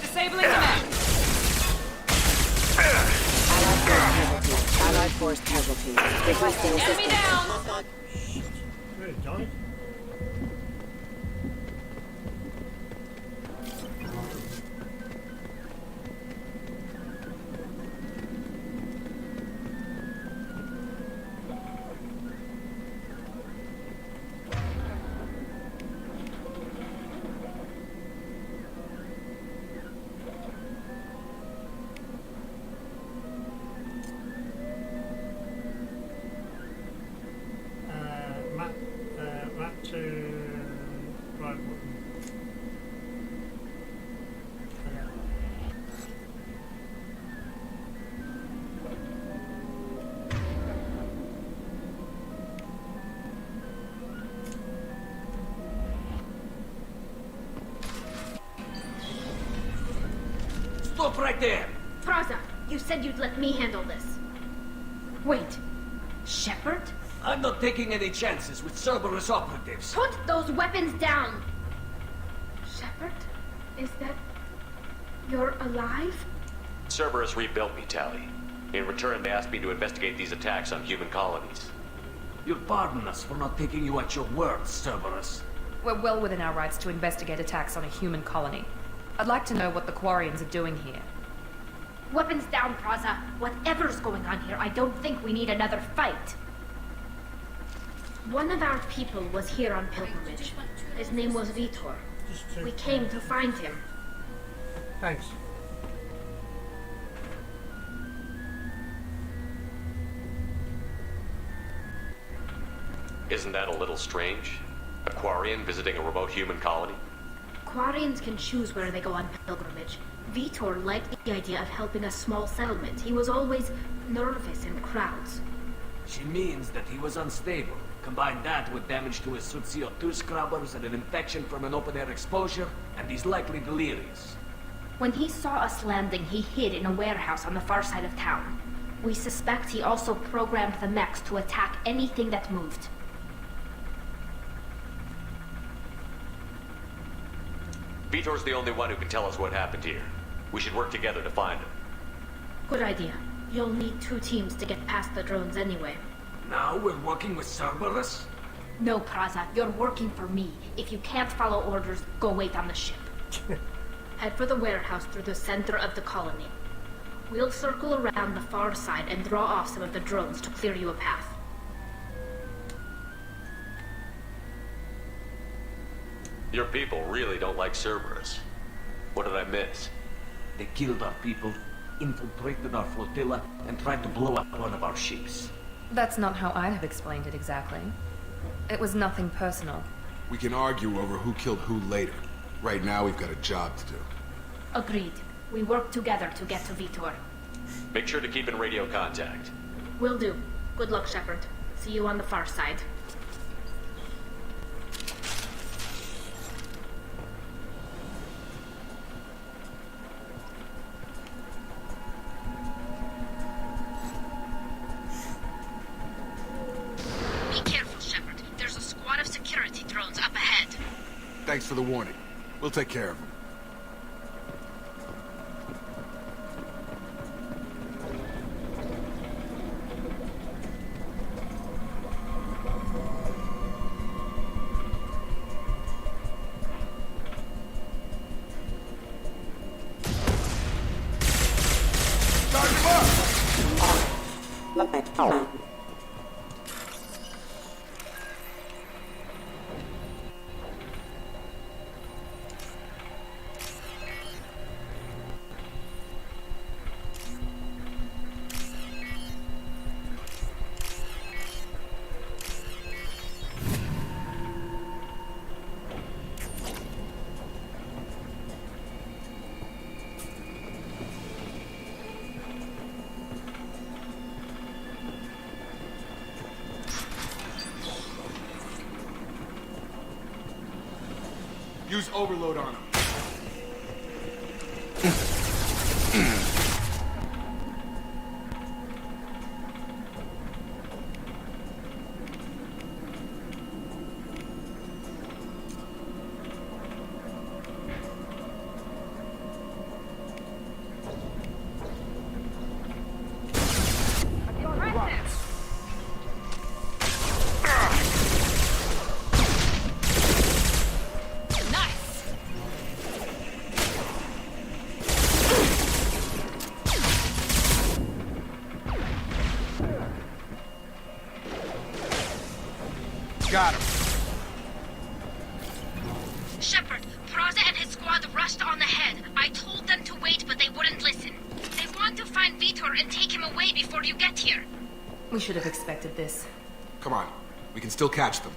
Disabling the mech. Allied force casualties. Requesting Enemy assistance. down! Really died? Map to right button. Stop right there! Praza, you said you'd let me handle this. Wait, Shepard? I'm not taking any chances with Cerberus operatives. Put those weapons down! Shepard? Is that... you're alive? Cerberus rebuilt me, Tally. In return, they asked me to investigate these attacks on human colonies. You'll pardon us for not taking you at your word, Cerberus. We're well within our rights to investigate attacks on a human colony. I'd like to know what the Quarians are doing here. Weapons down, Praza. Whatever's going on here, I don't think we need another fight. One of our people was here on pilgrimage. His name was Vitor. We came to find him. Thanks. Isn't that a little strange? A Quarian visiting a remote human colony? Quarians can choose where they go on pilgrimage. Vitor liked the idea of helping a small settlement. He was always nervous in crowds. She means that he was unstable, Combine that with damage to his suit CO2 scrubbers and an infection from an open-air exposure, and he's likely delirious. When he saw us landing, he hid in a warehouse on the far side of town. We suspect he also programmed the mechs to attack anything that moved. Vitor's the only one who can tell us what happened here. We should work together to find him. Good idea. You'll need 2 teams to get past the drones anyway. Now we're working with Cerberus? No, Praza, you're working for me. If you can't follow orders, go wait on the ship. Head for the warehouse through the center of the colony. We'll circle around the far side and draw off some of the drones to clear you a path. Your people really don't like Cerberus. What did I miss? They killed our people, infiltrated our flotilla, and tried to blow up one of our ships. That's not how I'd have explained it exactly. It was nothing personal. We can argue over who killed who later. Right now, we've got a job to do. Agreed. We work together to get to Vitor. Make sure to keep in radio contact. Will do. Good luck, Shepard. See you on the far side. Be careful, Shepard. There's a squad of security drones up ahead. Thanks for the warning. We'll take care of them. Use overload on him. Got him. Shepard, Praza and his squad rushed on ahead. I told them to wait, but they wouldn't listen. They want to find Vitor and take him away before you get here. We should have expected this. Come on. We can still catch them.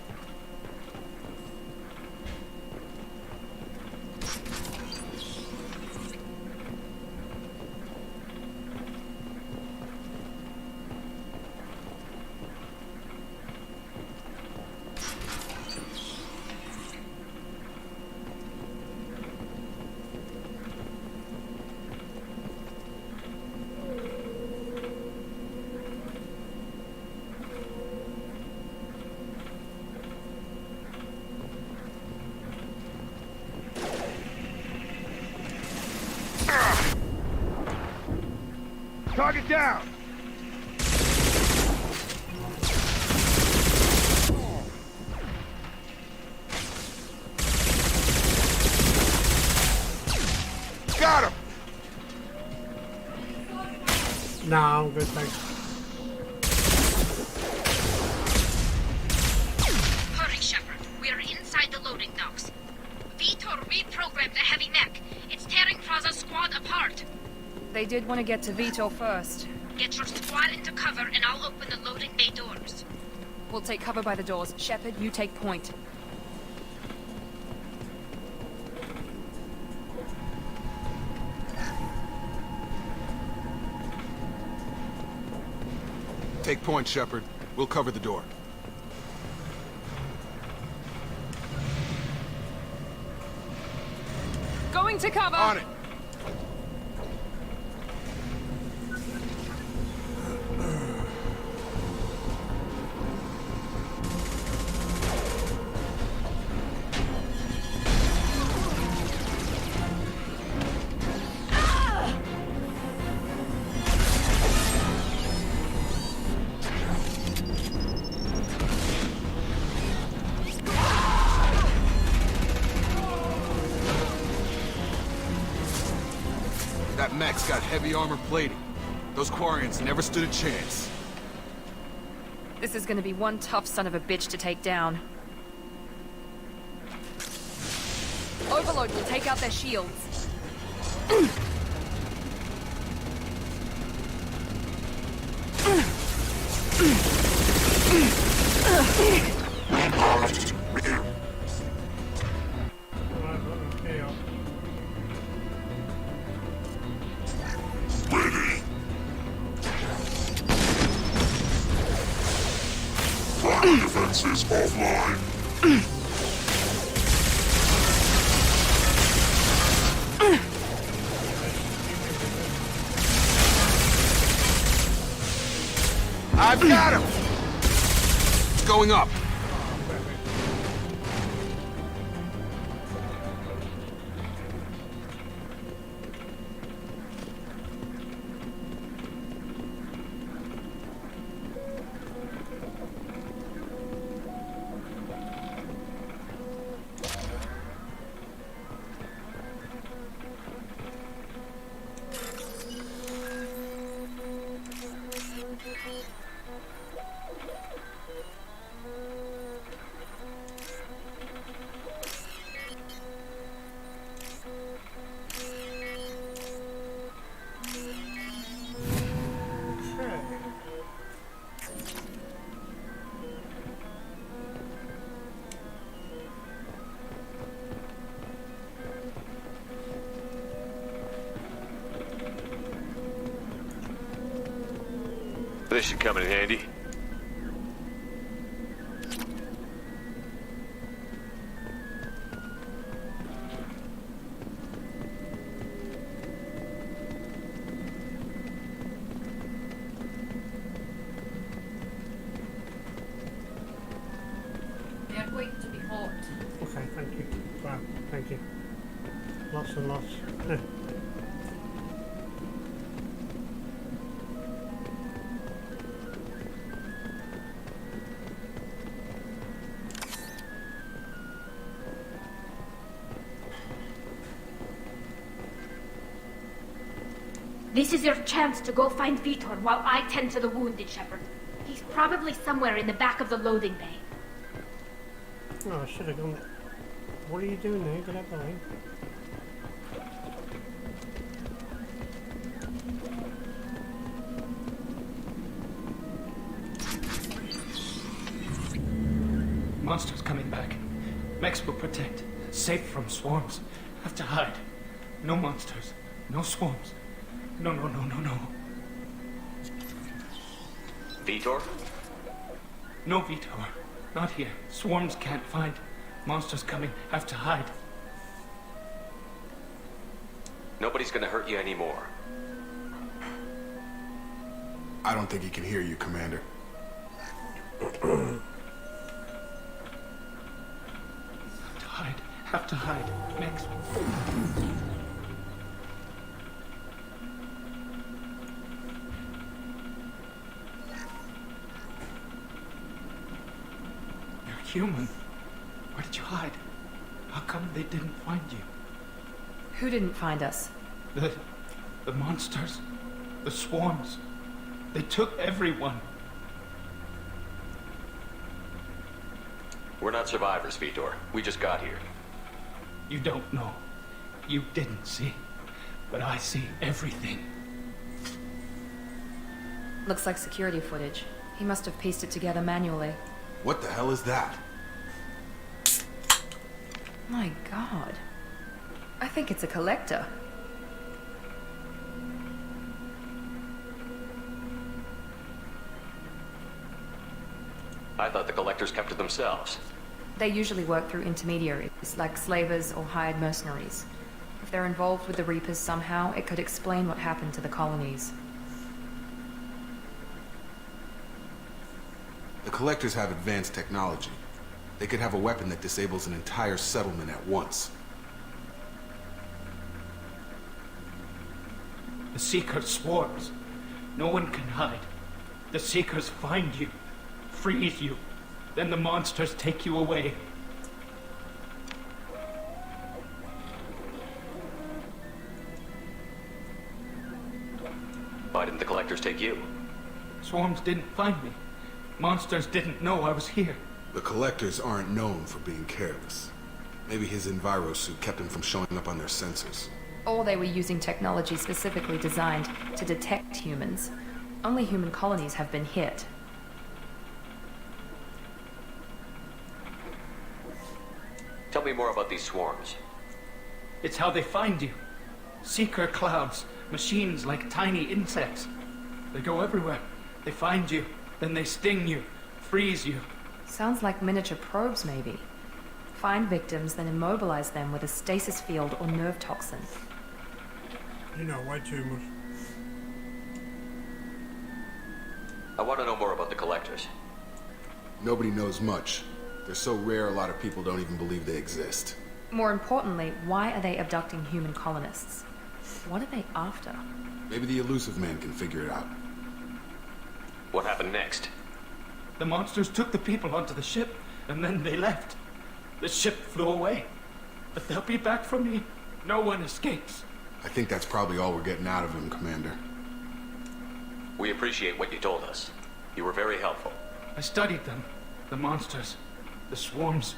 Target down! Got him! No, I'm good, thanks. Hurry, Shepard. We are inside the loading docks. Vitor reprogrammed the heavy mech. It's tearing Praza's squad apart. They did want to get to Vitor first. Get your squad into cover and I'll open the loading bay doors. We'll take cover by the doors. Shepard, you take point. Take point, Shepard. We'll cover the door. To cover! On it! That mech's got heavy armor plating. Those Quarians never stood a chance. This is gonna be one tough son of a bitch to take down. Overload will take out their shields. Defenses offline. I've got him! It's going up. This should come in handy. They're going to be hot. Okay, thank you. Wow, thank you. Lots and lots. This is your chance to go find Vitor while I tend to the wounded, Shepard. He's probably somewhere in the back of the loading bay. Oh, I should have gone. What are you doing there? Get out of the way. Monsters coming back. Mechs will protect. Safe from swarms. Have to hide. No monsters. No swarms. No. Vitor? No Vitor. Not here. Swarms can't find. Monsters coming. Have to hide. Nobody's gonna hurt you anymore. I don't think he can hear you, Commander. Have to hide. Next. You're human. Where did you hide? How come they didn't find you? Who didn't find us? The monsters. The swarms. They took everyone. We're not survivors, Vitor. We just got here. You don't know. You didn't see. But I see everything. Looks like security footage. He must have pieced it together manually. What the hell is that? My God. I think it's a collector. I thought the collectors kept to themselves. They usually work through intermediaries, like slavers or hired mercenaries. If they're involved with the Reapers somehow, it could explain what happened to the colonies. The Collectors have advanced technology. They could have a weapon that disables an entire settlement at once. The Seeker swarms. No one can hide. The Seekers find you, freeze you, then the monsters take you away. Why didn't the Collectors take you? Swarms didn't find me. Monsters didn't know I was here. The Collectors aren't known for being careless. Maybe his enviro suit kept him from showing up on their sensors. Or they were using technology specifically designed to detect humans. Only human colonies have been hit. Tell me more about these swarms. It's how they find you. Seeker clouds, machines like tiny insects. They go everywhere. They find you, then they sting you, freeze you. Sounds like miniature probes, maybe. Find victims, then immobilize them with a stasis field or nerve toxin. You know way too much. I want to know more about the Collectors. Nobody knows much. They're so rare, a lot of people don't even believe they exist. More importantly, why are they abducting human colonists? What are they after? Maybe the Elusive Man can figure it out. What happened next? The monsters took the people onto the ship, and then they left. The ship flew away. But they'll be back for me. No one escapes. I think that's probably all we're getting out of him, Commander. We appreciate what you told us. You were very helpful. I studied them. The monsters. The swarms.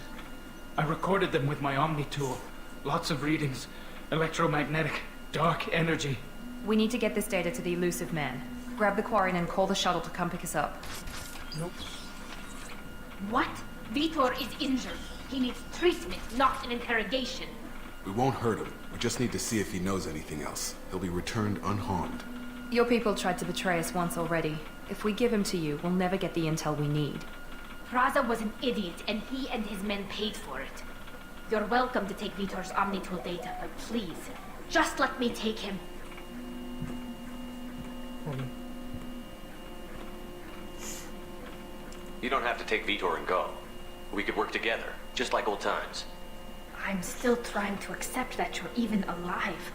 I recorded them with my Omni tool. Lots of readings. Electromagnetic. Dark energy. We need to get this data to the Elusive Man. Grab the Quarian and call the shuttle to come pick us up. Nope. What? Vitor is injured. He needs treatment, not an interrogation. We won't hurt him. We just need to see if he knows anything else. He'll be returned unharmed. Your people tried to betray us once already. If we give him to you, we'll never get the intel we need. Praza was an idiot, and he and his men paid for it. You're welcome to take Vitor's Omnitool data, but please, just let me take him. You don't have to take Vitor and go. We could work together, just like old times. I'm still trying to accept that you're even alive,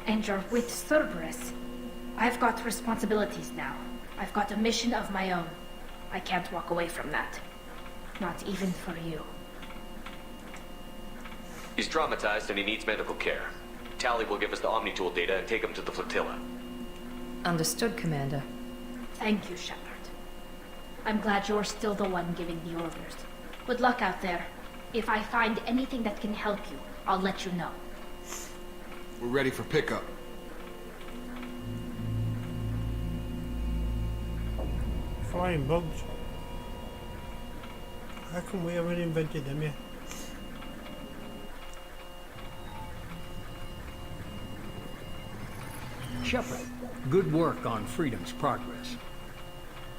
and you're with Cerberus. I've got responsibilities now. I've got a mission of my own. I can't walk away from that. Not even for you. He's traumatized and he needs medical care. Tally will give us the Omnitool data and take him to the flotilla. Understood, Commander. Thank you, Shepard. I'm glad you're still the one giving the orders. Good luck out there. If I find anything that can help you, I'll let you know. We're ready for pickup. Flying bugs. How come we haven't invented them yet? Shepard, good work on Freedom's progress.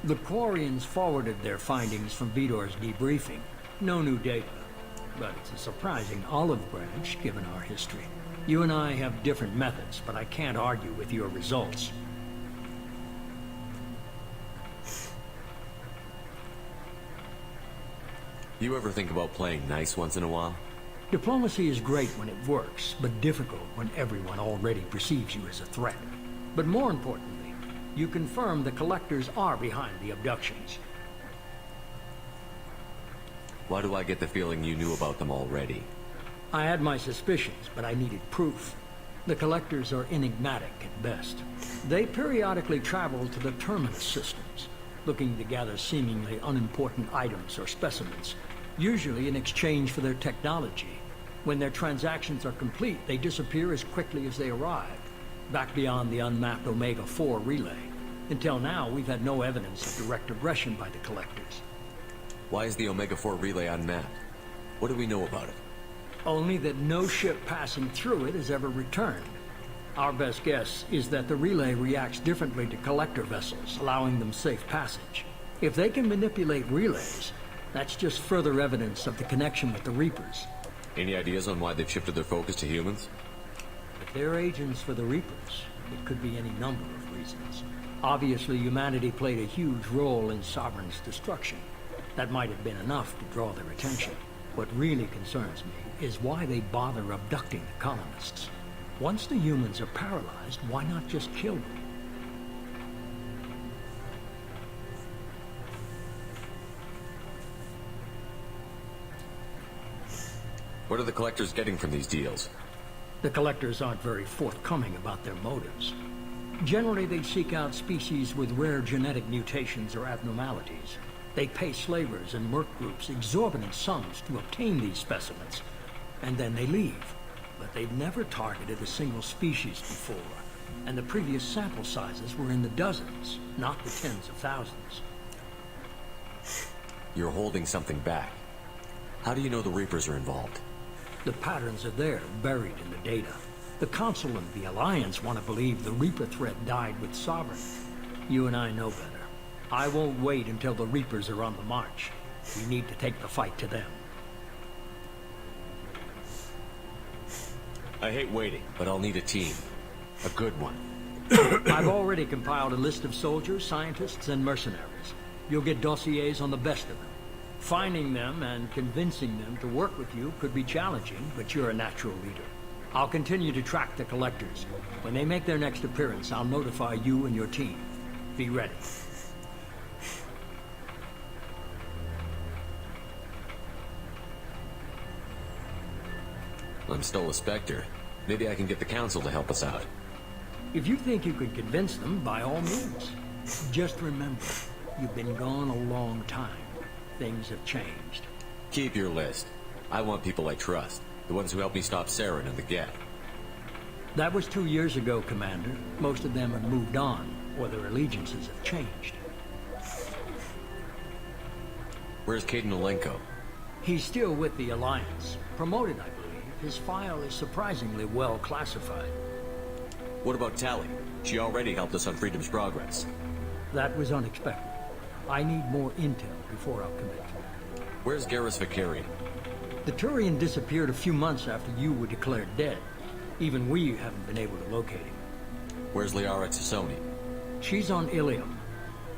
The Quarians forwarded their findings from Vitor's debriefing. No new data, but it's a surprising olive branch given our history. You and I have different methods, but I can't argue with your results. You ever think about playing nice once in a while? Diplomacy is great when it works, but difficult when everyone already perceives you as a threat. But more importantly, you confirm the Collectors are behind the abductions. Why do I get the feeling you knew about them already? I had my suspicions, but I needed proof. The Collectors are enigmatic at best. They periodically travel to the Terminus systems, looking to gather seemingly unimportant items or specimens, usually in exchange for their technology. When their transactions are complete, they disappear as quickly as they arrived, back beyond the unmapped Omega-4 relay. Until now, we've had no evidence of direct aggression by the Collectors. Why is the Omega-4 relay unmapped? What do we know about it? Only that no ship passing through it has ever returned. Our best guess is that the relay reacts differently to Collector vessels, allowing them safe passage. If they can manipulate relays, that's just further evidence of the connection with the Reapers. Any ideas on why they've shifted their focus to humans? they're agents for the Reapers. It could be any number of reasons. Obviously, humanity played a huge role in Sovereign's destruction. That might have been enough to draw their attention. What really concerns me is why they bother abducting the colonists. Once the humans are paralyzed, why not just kill them? What are the collectors getting from these deals? The collectors aren't very forthcoming about their motives. Generally, they seek out species with rare genetic mutations or abnormalities. They pay slavers and merc groups exorbitant sums to obtain these specimens, and then they leave. But they've never targeted a single species before, and the previous sample sizes were in the dozens, not the tens of thousands. You're holding something back. How do you know the Reapers are involved? The patterns are there, buried in the data. The Council and the Alliance want to believe the Reaper threat died with Sovereign. You and I know better. I won't wait until the Reapers are on the march. We need to take the fight to them. I hate waiting, but I'll need a team. A good one. I've already compiled a list of soldiers, scientists, and mercenaries. You'll get dossiers on the best of them. Finding them and convincing them to work with you could be challenging, but you're a natural leader. I'll continue to track the collectors. When they make their next appearance, I'll notify you and your team. Be ready. I'm still a Spectre. Maybe I can get the Council to help us out. If you think you can convince them, by all means. Just remember, you've been gone a long time. Things have changed. Keep your list. I want people I trust. The ones who helped me stop Saren and the Geth. That was 2 years ago, Commander. Most of them have moved on, or their allegiances have changed. Where's Caden Olenko? He's still with the Alliance. Promoted, I believe. His file is surprisingly well classified. What about Tally? She already helped us on Freedom's Progress. That was unexpected. I need more intel before I'll commit. Where's Garrus Vakarian? The Turian disappeared a few months after you were declared dead. Even we haven't been able to locate him. Where's Liara Tassoni? She's on Ilium.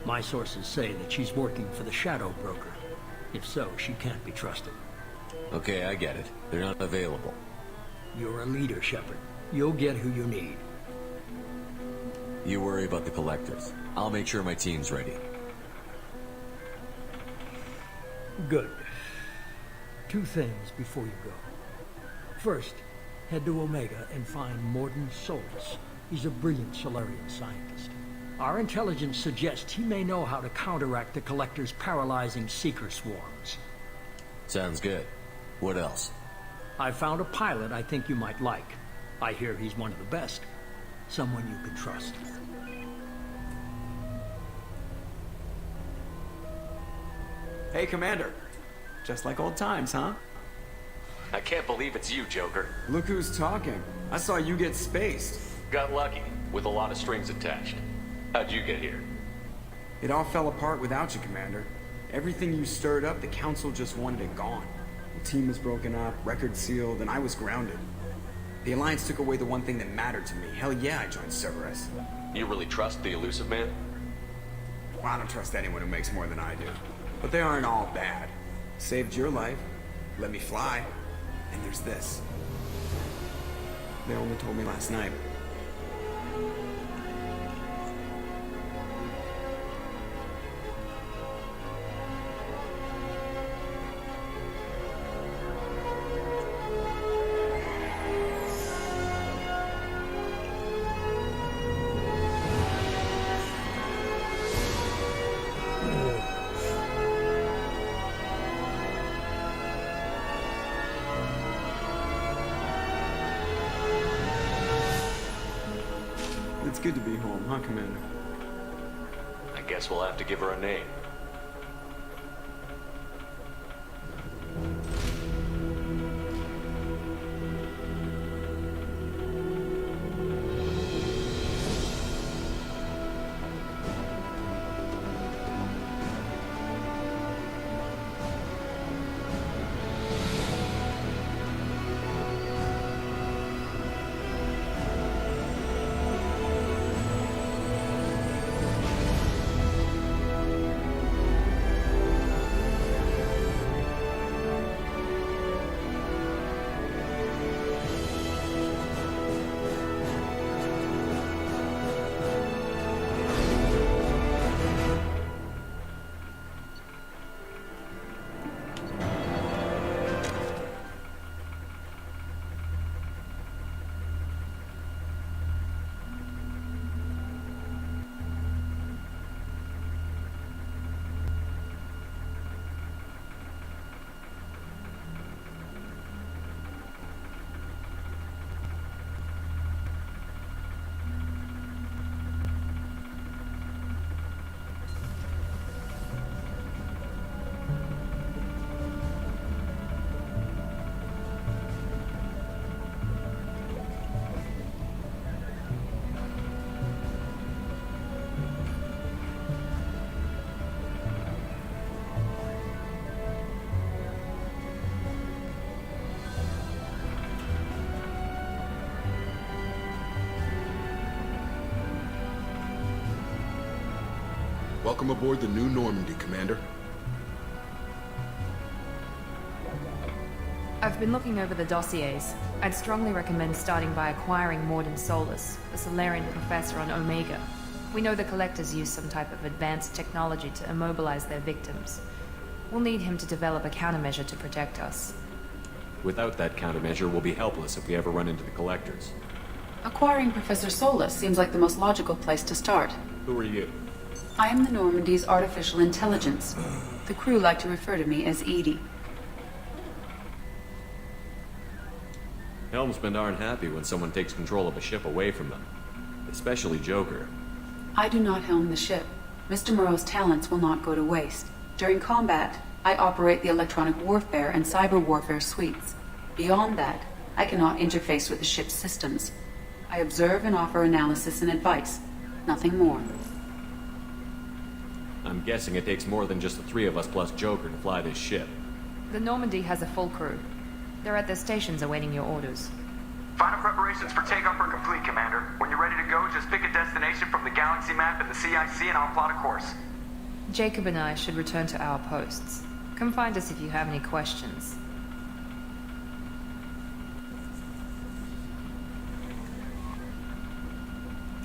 My sources say that she's working for the Shadow Broker. If so, she can't be trusted. Okay, I get it. They're not available. You're a leader, Shepard. You'll get who you need. You worry about the collectors. I'll make sure my team's ready. Good. 2 things before you go. First, head to Omega and find Morden Solus. He's a brilliant Solarian scientist. Our intelligence suggests he may know how to counteract the Collector's paralyzing Seeker swarms. Sounds good. What else? I found a pilot I think you might like. I hear he's one of the best. Someone you can trust. Hey, Commander. Just like old times, huh? I can't believe it's you, Joker. Look who's talking. I saw you get spaced. Got lucky, with a lot of strings attached. How'd you get here? It all fell apart without you, Commander. Everything you stirred up, the Council just wanted it gone. The team was broken up, record sealed, and I was grounded. The Alliance took away the one thing that mattered to me. Hell yeah, I joined Cerberus. You really trust the Elusive Man? Well, I don't trust anyone who makes more than I do. But they aren't all bad. Saved your life, let me fly, and there's this. They only told me last night. It's good to be home, huh, Commander? I guess we'll have to give her a name. Welcome aboard the new Normandy, Commander. I've been looking over the dossiers. I'd strongly recommend starting by acquiring Morden Solus, the Solarian professor on Omega. We know the Collectors use some type of advanced technology to immobilize their victims. We'll need him to develop a countermeasure to protect us. Without that countermeasure, we'll be helpless if we ever run into the Collectors. Acquiring Professor Solus seems like the most logical place to start. Who are you? I am the Normandy's artificial intelligence. The crew like to refer to me as Edie. Helmsmen aren't happy when someone takes control of a ship away from them. Especially Joker. I do not helm the ship. Mr. Moreau's talents will not go to waste. During combat, I operate the electronic warfare and cyber warfare suites. Beyond that, I cannot interface with the ship's systems. I observe and offer analysis and advice. Nothing more. I'm guessing it takes more than just the three of us plus Joker to fly this ship. The Normandy has a full crew. They're at their stations awaiting your orders. Final preparations for takeoff are complete, Commander. When you're ready to go, just pick a destination from the galaxy map and the CIC and I'll plot a course. Jacob and I should return to our posts. Come find us if you have any questions.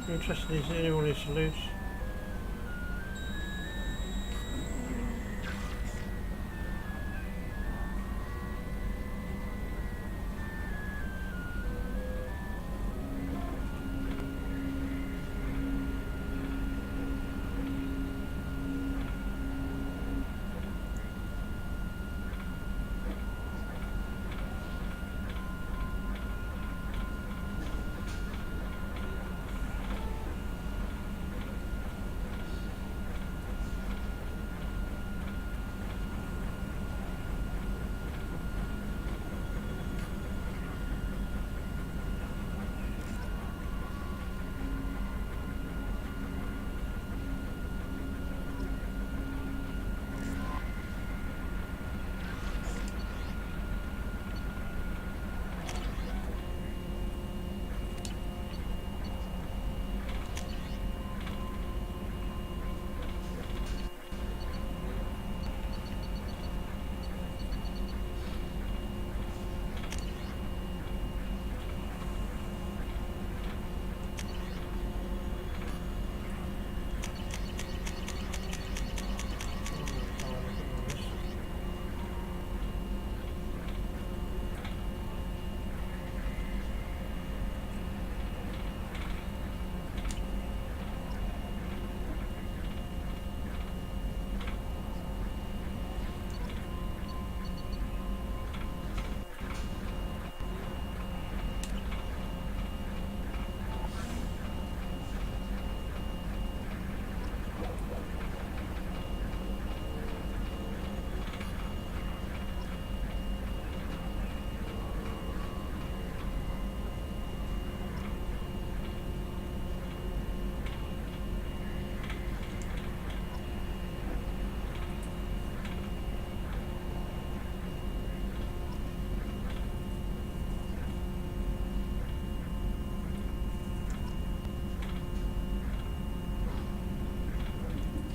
Interested in seeing anyone who salutes.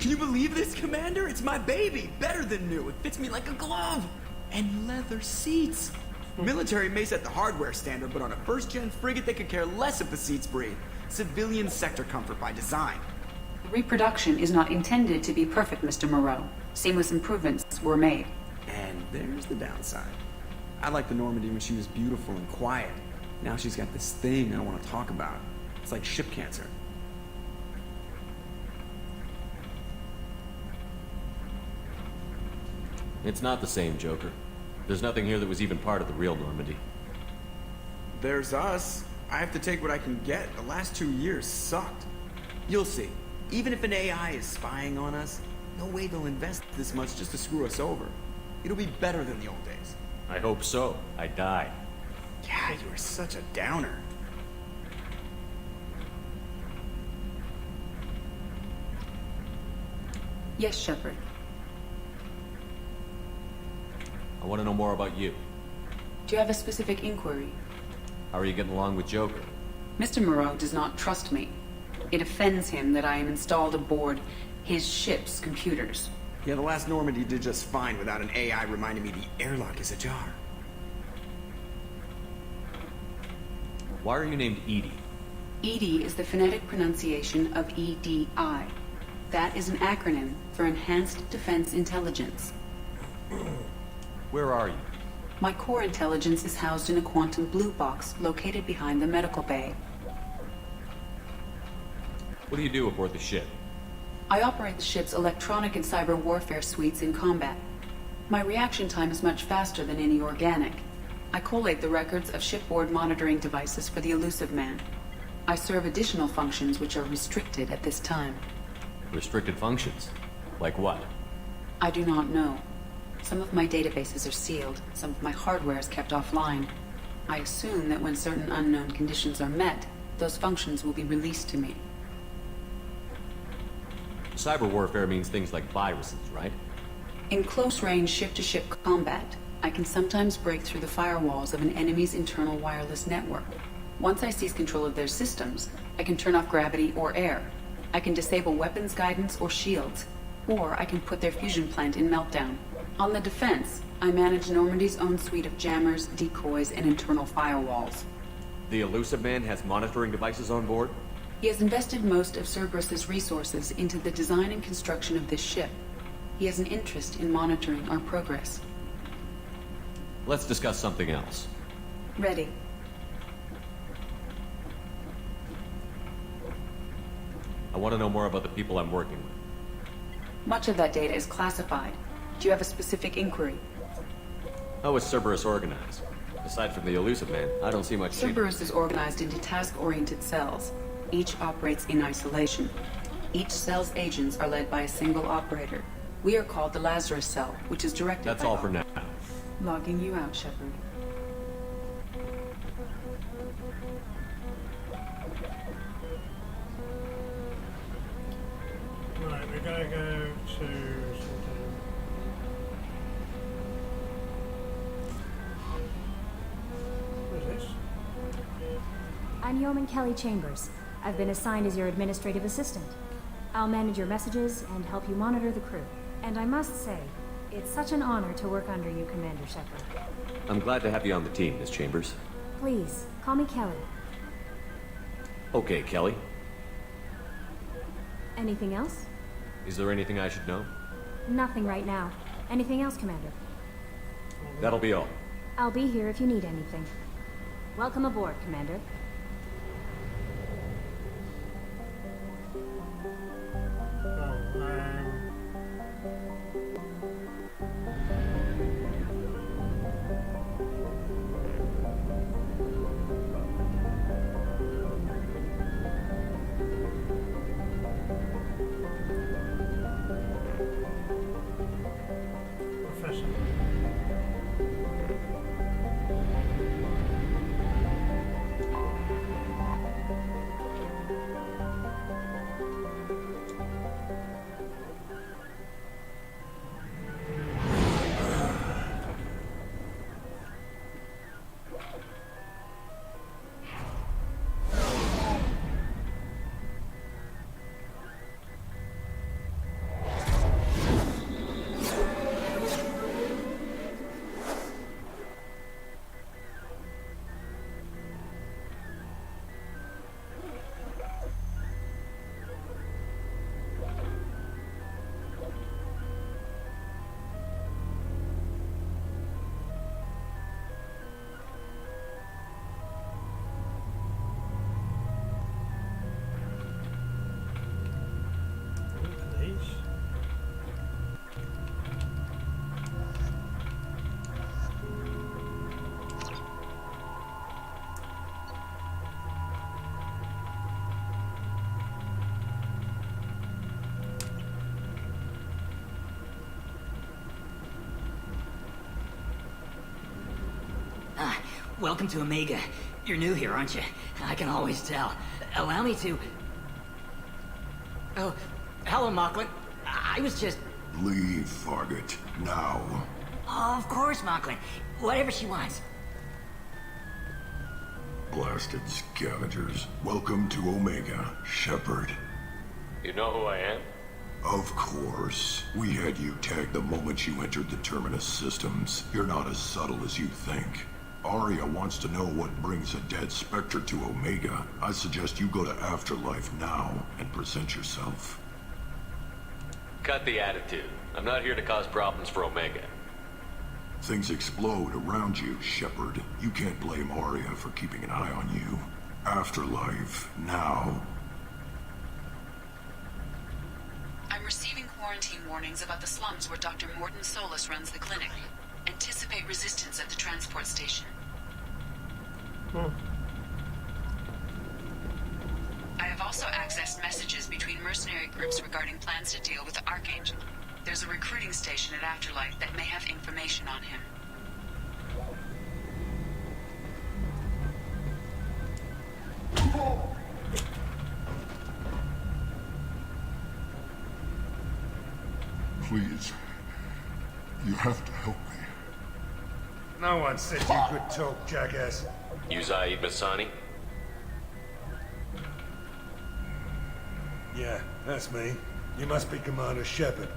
Can you believe this, Commander? It's my baby! Better than new. It fits me like a glove! And leather seats. Military may set the hardware standard, but on a first-gen frigate they could care less if the seats breathe. Civilian sector comfort by design. Reproduction is not intended to be perfect, Mr. Moreau. Seamless improvements were made. And there's the downside. I liked the Normandy when she was beautiful and quiet. Now she's got this thing I want to talk about. It's like ship cancer. It's not the same, Joker. There's nothing here that was even part of the real Normandy. There's us. I have to take what I can get. The last 2 years sucked. You'll see. Even if an AI is spying on us, no way they'll invest this much just to screw us over. It'll be better than the old days. I hope so. I died. Yeah, you were such a downer. Yes, Shepard. I want to know more about you. Do you have a specific inquiry? How are you getting along with Joker? Mr. Moreau does not trust me. It offends him that I am installed aboard his ship's computers. Yeah, the last Normandy did just fine without an AI reminding me the airlock is ajar. Why are you named Edie? EDI is the phonetic pronunciation of EDI. That is an acronym for Enhanced Defense Intelligence. Where are you? My core intelligence is housed in a quantum blue box located behind the medical bay. What do you do aboard the ship? I operate the ship's electronic and cyber warfare suites in combat. My reaction time is much faster than any organic. I collate the records of shipboard monitoring devices for the Elusive Man. I serve additional functions which are restricted at this time. Restricted functions? Like what? I do not know. Some of my databases are sealed, some of my hardware is kept offline. I assume that when certain unknown conditions are met, those functions will be released to me. Cyber warfare means things like viruses, right? In close-range ship-to-ship combat, I can sometimes break through the firewalls of an enemy's internal wireless network. Once I seize control of their systems, I can turn off gravity or air. I can disable weapons guidance or shields, or I can put their fusion plant in meltdown. On the defense, I manage Normandy's own suite of jammers, decoys, and internal firewalls. The Elusive Man has monitoring devices on board? He has invested most of Cerberus's resources into the design and construction of this ship. He has an interest in monitoring our progress. Let's discuss something else. Ready. I want to know more about the people I'm working with. Much of that data is classified. Do you have a specific inquiry? How is Cerberus organized? Aside from the Elusive Man, I don't see much. Cerberus is organized into task-oriented cells. Each operates in isolation. Each cell's agents are led by a single operator. We are called the Lazarus Cell, which is directed That's by all for now. Logging you out, Shepard. Right, we're going to go to something. What is this? I'm Yeoman Kelly Chambers. I've been assigned as your administrative assistant. I'll manage your messages and help you monitor the crew. And I must say, it's such an honor to work under you, Commander Shepard. I'm glad to have you on the team, Miss Chambers. Please, call me Kelly. Okay, Kelly. Anything else? Is there anything I should know? Nothing right now. Anything else, Commander? That'll be all. I'll be here if you need anything. Welcome aboard, Commander. Welcome to Omega. You're new here, aren't you? I can always tell. Allow me to... Oh, hello, Mocklin. I was just... Leave, Fargate. Now. Oh, of course, Mocklin. Whatever she wants. Blasted scavengers. Welcome to Omega, Shepard. You know who I am? Of course. We had you tagged the moment you entered the Terminus systems. You're not as subtle as you think. Arya wants to know what brings a dead Spectre to Omega. I suggest you go to Afterlife now and present yourself. Cut the attitude. I'm not here to cause problems for Omega. Things explode around you, Shepard. You can't blame Arya for keeping an eye on you. Afterlife now. I'm receiving quarantine warnings about the slums where Dr. Morton Solus runs the clinic. Anticipate resistance at the transport station. I have also accessed messages between mercenary groups regarding plans to deal with the Archangel. There's a recruiting station at Afterlife that may have information on him. Please. You have to help me. No one said you could talk, jackass. You Zaid Masani? Yeah, that's me. You must be Commander Shepard.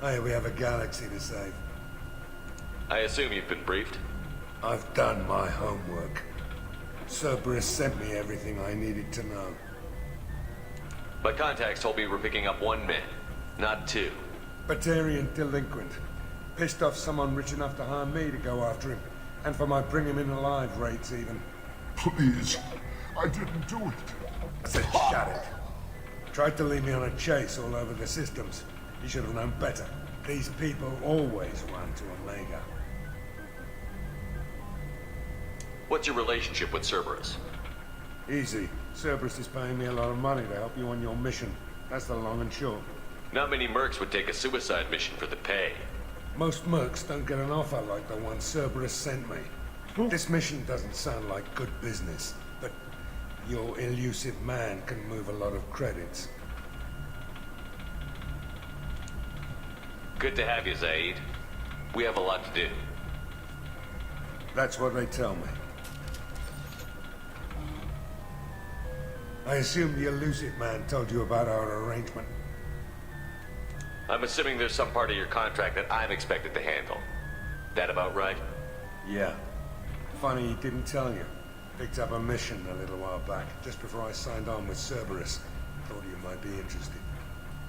Hey, we have a galaxy to save. I assume you've been briefed? I've done my homework. Cerberus sent me everything I needed to know. My contacts told me you were picking up 1 man, not 2. Batarian delinquent. Pissed off someone rich enough to hire me to go after him. And for my bring him in alive rates even. Please. I didn't do it. I said shut it. Tried to lead me on a chase all over the systems. You should have known better. These people always run to Omega. What's your relationship with Cerberus? Easy. Cerberus is paying me a lot of money to help you on your mission. That's the long and short. Not many mercs would take a suicide mission for the pay. Most mercs don't get an offer like the one Cerberus sent me. This mission doesn't sound like good business, but your elusive man can move a lot of credits. Good to have you, Zaid. We have a lot to do. That's what they tell me. I assume the elusive man told you about our arrangement. I'm assuming there's some part of your contract that I'm expected to handle. That about right? Yeah. Funny he didn't tell you. Picked up a mission a little while back, just before I signed on with Cerberus. Thought you might be interested.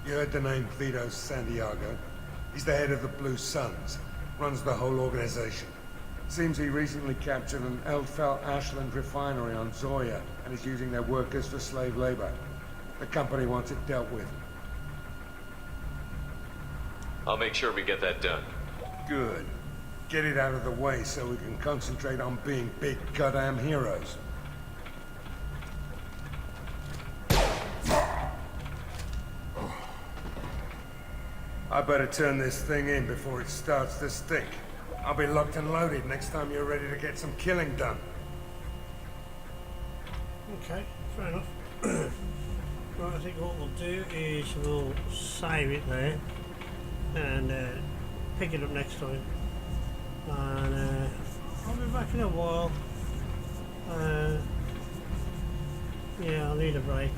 You heard the name Vito Santiago? He's the head of the Blue Suns. Runs the whole organization. Seems he recently captured an Eldfell Ashland refinery on Zoya and is using their workers for slave labor. The company wants it dealt with. I'll make sure we get that done. Good. Get it out of the way so we can concentrate on being big goddamn heroes. I better turn this thing in before it starts to stink. I'll be locked and loaded next time you're ready to get some killing done. Okay, fair enough. Right, I think what we'll do is we'll save it there and pick it up next time. And I'll be back in a while. Yeah, I'll need a break.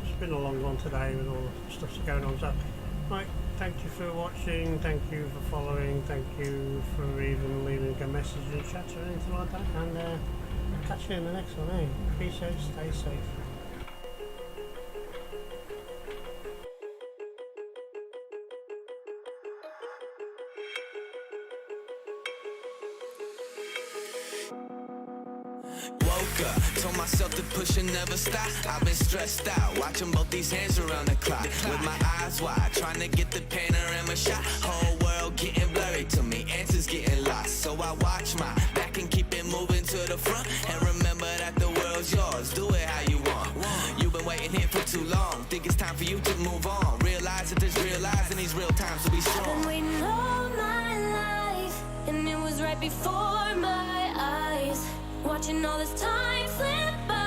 It's been a long one today with all the stuff that's going on. So, right, thank you for watching, thank you for following, thank you for even leaving a message in chat or anything like that. And I'll catch you in the next one, eh? Peace out, stay safe. Told myself to push and never stop. I've been stressed out, watching both these hands around the clock. With my eyes wide, trying to get the panorama shot. Whole world getting blurry to me, answers getting lost. So I watch my back and keep it moving to the front. And remember that the world's yours, do it how you want. You've been waiting here for too long, think it's time for you to move on. Realize that there's real lies in these real times to be strong. I've been waiting all my life, and it was right before my eyes. Watching all this time slip by.